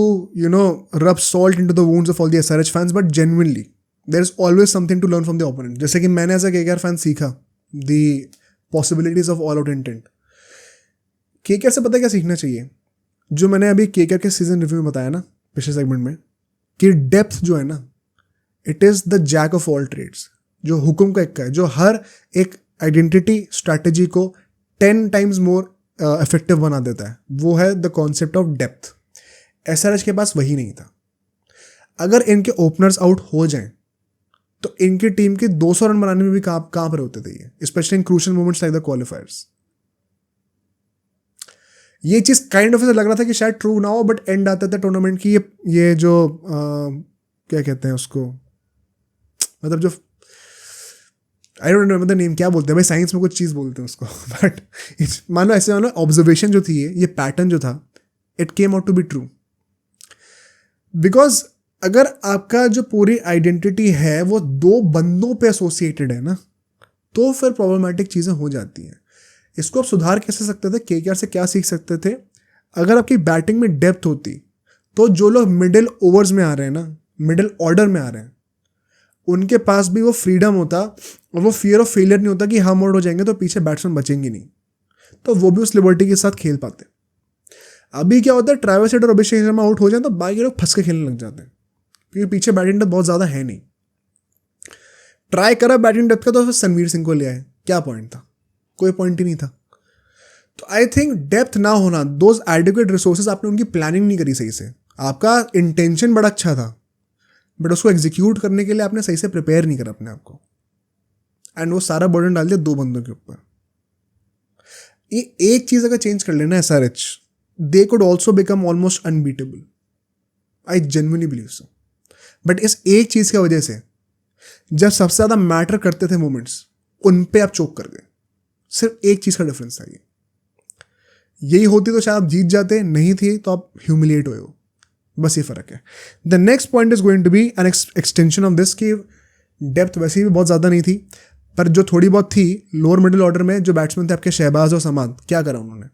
rub salt into the wounds of all the SRH fans, but genuinely, there is always something to learn from the opponent. जैसे कि मैंने as a KKR fan सीखा the possibilities of all out intent. KKR से पता क्या सीखना चाहिए? जो मैंने अभी KKR के सीजन रिव्यू में बताया ना पिछले सेगमेंट में, कि डेप्थ जो है ना, it is the jack of all trades. जो हुक्म का इक्का है, जो हर एक आइडेंटिटी स्ट्रैटेजी को 10 times more इफेक्टिव बना देता है, वो है the concept of depth. SRH के पास वही नहीं था. अगर इनके ओपनर्स आउट हो जाएं तो इनकी टीम के 200 रन बनाने में भी कहाँ पर होते थे ये, specially in crucial moments like the क्वालिफायर्स. ये चीज़ काइंड ऑफ ऐसा लग रहा था कि शायद ट्रू ना हो, बट एंड आता था टूर्नामेंट की ये जो क्या कहते हैं उसको, मतलब जो I don't know the name, क्या बोलते हैं भाई, साइंस में कुछ चीज़ बोलते हैं उसको. बट मानो ऑब्जर्वेशन जो थी ये पैटर्न जो था, it came out to be true. Because अगर आपका जो पूरी आइडेंटिटी है वो 2 बंदों पे एसोसिएटेड है ना, तो फिर प्रॉब्लमेटिक चीज़ें हो जाती हैं. इसको आप सुधार कैसे सकते थे? KKR से क्या सीख सकते थे? अगर आपकी बैटिंग में डेप्थ होती तो जो लोग मिडिल ओवर्स में आ रहे हैं ना, मिडिल ऑर्डर में आ रहे हैं, उनके पास भी वो फ्रीडम होता और वो फियर ऑफ फेलियर नहीं होता कि हम आउट हो जाएंगे तो पीछे बैट्समैन बचेंगे नहीं, तो वो भी उस लिबर्टी के साथ खेल पाते. अभी क्या होता है, ट्रेविस हेड और अभिषेक शर्मा आउट हो जाए तो बाकी लोग फंस के खेलने लग जाते हैं, क्योंकि पीछे बैटिंग डेप्थ बहुत ज़्यादा है नहीं. ट्राई करा बैटिंग डेप्थ का तो फिर सनवीर सिंह को ले आए, क्या पॉइंट था? कोई पॉइंट ही नहीं था. तो आई थिंक डेप्थ ना होना, दोज एडिक्वेट रिसोर्सेज, आपने उनकी प्लानिंग नहीं करी सही से. आपका इंटेंशन बड़ा अच्छा था, बट उसको एग्जीक्यूट करने के लिए आपने सही से प्रिपेयर नहीं करा अपने आप को. एंड वो सारा बर्डन डाल दिया 2 बंदों के ऊपर। ये एक चीज़ अगर चेंज कर लेना SRH, they could also become almost unbeatable. I genuinely believe so. But इस एक चीज़ की वजह से जब सबसे ज़्यादा मैटर करते थे मोमेंट्स, उन पे आप चोक कर गए। सिर्फ एक चीज़ का डिफरेंस था ये। यही होती तो शायद आप जीत जाते, नहीं थी तो आप ह्यूमिलिएट हुए हो। बस ये फ़र्क है। The next point is going to be an extension of this कि डेप्थ वैसे भी बहुत ज़्यादा नहीं थी, पर जो थोड़ी बहुत थी लोअर मिडिल ऑर्डर में जो बैट्समैन थे आपके शहबाज और समाद, क्या करा उन्होंने।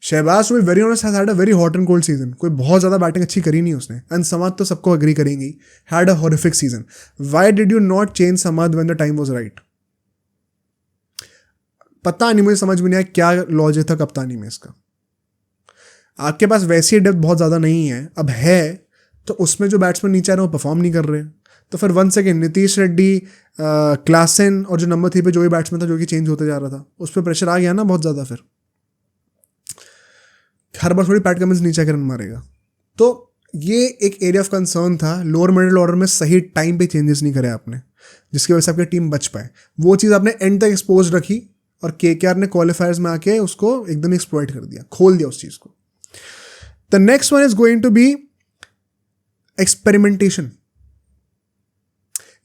Shahbaz to be very honest had a very hot and cold season, कोई बहुत ज़्यादा बैटिंग अच्छी करी नहीं उसने। एंड समाद तो सबको एग्री करेंगे, had a horrific season. Why did you not change Samad when the time was right? पता नहीं, मुझे समझ में नहीं आया क्या लॉजिक था कप्तानी में इसका। आपके पास वैसी डेप्थ बहुत ज़्यादा नहीं है, अब है तो उसमें जो बैट्समैन नीचे आ रहे हैं वो परफॉर्म नहीं कर रहे, तो फिर one second Nitish Reddy, Klaasen और जो नंबर 3 पे जो भी बैट्समैन था जो कि चेंज होते जा रहा था, उस पर प्रेशर आ गया ना बहुत ज़्यादा। फिर हर बार थोड़ी पैट कमिंस नीचे आकर रन मारेगा। तो ये एक एरिया ऑफ कंसर्न था। लोअर मिडिल ऑर्डर में सही टाइम पे चेंजेस नहीं करे आपने, जिसकी वजह से आपकी टीम बच पाए। वो चीज़ आपने एंड तक एक्सपोज रखी और KKR ने क्वालिफायर्स में आके उसको एकदम एक्सप्लॉइट कर दिया, खोल दिया उस चीज़ को। The next one is going to be experimentation.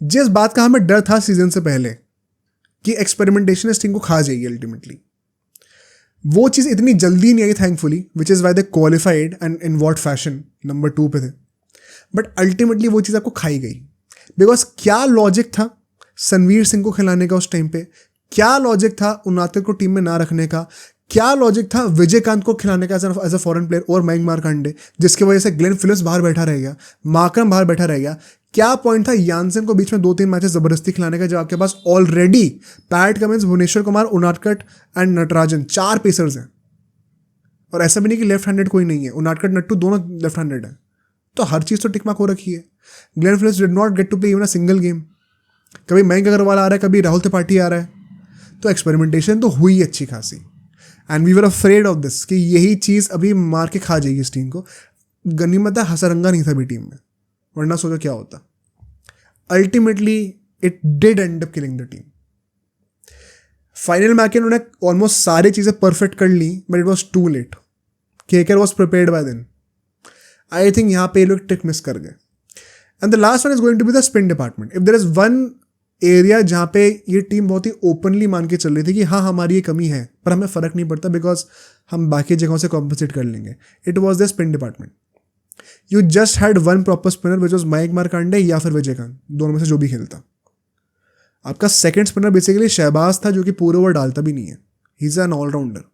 जिस बात का हमें डर था सीजन से पहले कि एक्सपेरिमेंटेशन इस टीम को खा जाएगी अल्टीमेटली, वो चीज़ इतनी जल्दी नहीं आई thankfully, which is why they qualified and in what fashion number 2 पे थे। बट अल्टीमेटली वो चीज़ आपको खाई गई। बिकॉज क्या लॉजिक था सनवीर सिंह को खिलाने का उस टाइम पे, क्या लॉजिक था उनादकर को टीम में ना रखने का, क्या लॉजिक था विजयकांत को खिलाने का एज अ फॉरेन प्लेयर और मयंक मार्कंडे, जिसकी वजह से ग्लेन फिलिप्स बाहर बैठा रह गया, मार्करम बाहर बैठा रह गया। क्या पॉइंट था यानसेन को बीच में 2-3 मैचेस जबरदस्ती खिलाने का, जब आपके पास already Pat Cummins, Bhuvneshwar Kumar, Unadkat and Natarajan 4 pacers हैं। और ऐसा भी नहीं कि लेफ्ट हैंडेड कोई नहीं है, उनादकट नट्टू दोनों लेफ्ट हैंडेड है, तो हर चीज़ तो टिकमार्क हो रखी है। Glenn Phillips did not get to play even a single game. कभी मयंक अग्रवाल आ रहा है, कभी राहुल त्रिपाठी आ रहा है, तो एक्सपेरिमेंटेशन तो हुई अच्छी खासी। And we were afraid of this कि यही चीज़ अभी मार के खा जाएगी इस टीम को। गनीमत है हसरंगा नहीं था अभी टीम में, वरना सोचो क्या होता। Ultimately it did end up killing the team. Final में आके उन्होंने ऑलमोस्ट सारी चीज़ें परफेक्ट कर ली, but it was too late. KKR was prepared by then. I think यहाँ पे ये लोग ट्रिक मिस कर गए। And the last one is going to be the spin department. If there is one area जहाँ पे ये टीम बहुत ही ओपनली मान के चल रही थी कि हाँ हमारी ये कमी है, पर हमें फ़र्क नहीं पड़ता बिकॉज हम बाकी जगहों से कॉम्पनसेट कर लेंगे, it was the spin department. You just had one proper spinner which was Mayank Markande या फिर विजयकांत, दोनों में से जो भी खेलता। आपका सेकंड स्पिनर बेसिकली शहबाज था, जो कि पूरे ओवर डालता भी नहीं है, he is an allrounder.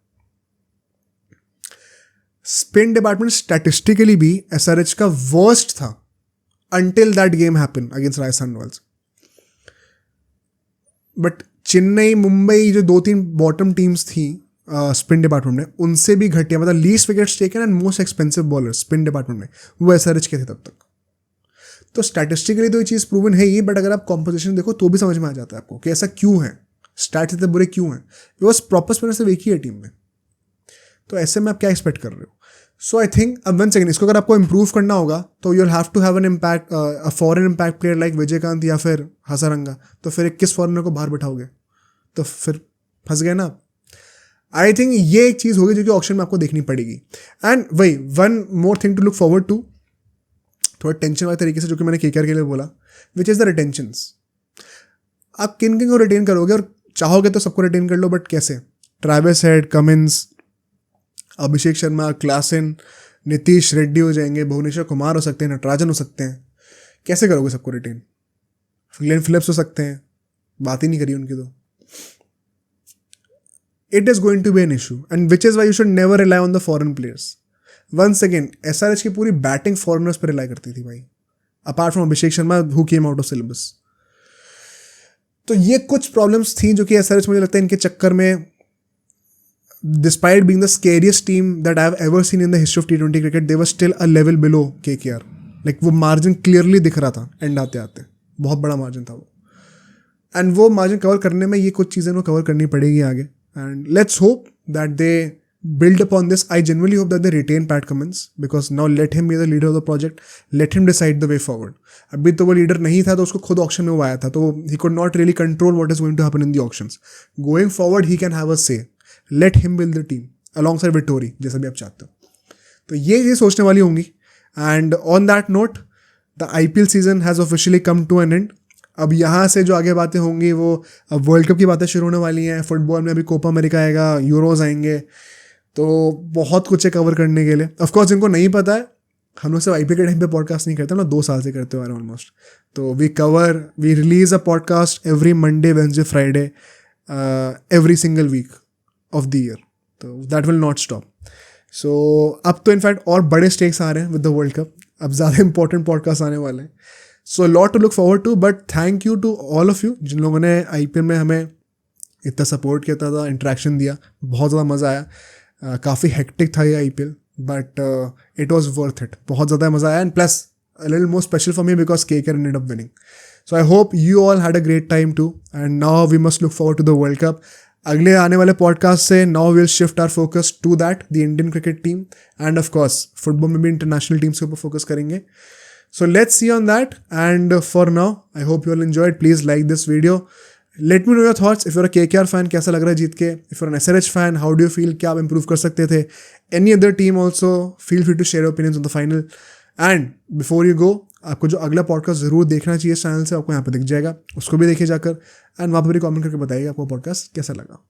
Spin department statistically भी SRH का वर्स्ट था until that game happened against Rajasthan Royals. But Chennai, Mumbai जो 2-3 बॉटम टीम्स थी स्पिन डिपार्टमेंट में, उनसे भी घटिया, मतलब least wickets taken and most expensive bowler spin department में वो SRH के थे तब तक। तो स्टैटिस्टिकली तो ये चीज़ प्रूवन है ही, बट अगर आप कॉम्पोजिशन देखो तो भी समझ में आ जाता है आपको कि ऐसा क्यों है, स्टैट्स इतने बुरे क्यों हैं। बिकॉज प्रॉपर स्पिनर सिर्फ एक ही है टीम में, तो ऐसे में आप क्या एक्सपेक्ट कर रहे हो। सो आई थिंक अब 1 सेकेंड, इसको अगर आपको इंप्रूव करना होगा तो you will have to have an impact, a foreign impact player like Vijayakanth या फिर हसरंगा। तो फिर 21 फॉरेनर को बाहर बैठाओगे तो फिर फंस गए ना आप। आई थिंक ये एक चीज़ होगी जो कि ऑक्शन में आपको देखनी पड़ेगी। एंड वही one more thing to look forward to, थोड़ा टेंशन वाले तरीके से, जो कि मैंने KKR के लिए बोला, विच इज़ द रिटेंशंस। आप किन किन को रिटेन करोगे, और चाहोगे तो सबको रिटेन कर लो, बट कैसे। Travis head, Cummins, Abhishek Sharma, Klaasen, Nitish Reddy हो जाएंगे, भुवनेश्वर कुमार हो सकते हैं, नटराजन हो सकते हैं, कैसे करोगे सबको रिटेन। ग्लेन फिलिप्स हो सकते हैं, बात ही नहीं करी उनकी। तो it is going to be an issue, and which is why you should never rely on the foreign players. Once again SRH की पूरी बैटिंग फॉरेनर्स पर रिलाई करती थी भाई, apart from Abhishek Sharma who came out of syllabus. तो ये कुछ problems थी जो कि SRH, मुझे लगता है इनके चक्कर में, despite being the scariest team that I have ever seen in the history of T20 cricket, they were still a level below KKR. Like वो मार्जिन क्लियरली दिख रहा था एंड आते आते, बहुत बड़ा मार्जिन था वो। एंड वो मार्जिन कवर करने में ये कुछ चीज़ें को कवर करनी पड़ेगी आगे, and let's hope that they build upon this, I genuinely hope that they retain Pat Cummins, because now let him be the leader of the project, let him decide the way forward. अभी तो वो leader नहीं था, तो उसको खुद auction में वो आया था, तो he could not really control what is going to happen in the auctions. Going forward, he can have a say. Let him build the team alongside Vittori, जैसा भी आप चाहते हो. तो ये सोचने वाली होंगी. And on that note, the IPL season has officially come to an end. अब यहाँ से जो आगे बातें होंगी वो अब वर्ल्ड कप की बातें शुरू होने वाली हैं. फुटबॉल में अभी कोपा अमेरिका आएगा, यूरोज आएंगे, तो बहुत कुछ है कवर करने के लिए. ऑफकोर्स जिनको नहीं पता है, हम लोग सिर्फ IPL के टाइम पे पॉडकास्ट नहीं करते ना, 2 साल से करते हुए आ रहे हैं ऑलमोस्ट. तो we release a podcast every Monday, Wednesday, Friday, every single week of the year. तो that will not stop. So अब तो इनफैक्ट और बड़े स्टेक्स आ रहे हैं विद द वर्ल्ड कप. अब ज़्यादा इंपॉर्टेंट पॉडकास्ट आने वाले हैं. So lot to look forward to. But thank you to all of you जिन लोगों ने IPL में हमें इतना सपोर्ट किया था, इंट्रैक्शन दिया. बहुत ज़्यादा मज़ा आया. काफ़ी हेक्टिक था ये IPL, but it was worth it. बहुत ज़्यादा मज़ा आया. And plus a little more special for me because KKR ended up winning. So I hope you all had a great time too. And now we must look forward to the World Cup. अगले आने वाले podcast से now we'll shift our focus to that, the Indian cricket team, and of course football में भी international teams के ऊपर focus करेंगे. So let's see on that. And for now, I hope you all enjoyed. Please like this video. Let me know your thoughts. If you're a KKR fan, कैसा लग रहा है जीत के? If you're an SRH fan, how do you feel? क्या आप improve कर सकते थे? Any other team also, feel free to share your opinions on the final. And before you go, आपको जो अगला पॉडकास्ट ज़रूर देखना चाहिए इस चैनल से, आपको यहाँ पे दिख जाएगा, उसको भी देखिए जाकर. एंड वहाँ पर भी कमेंट करके बताइए आपको पॉडकास्ट कैसा लगा.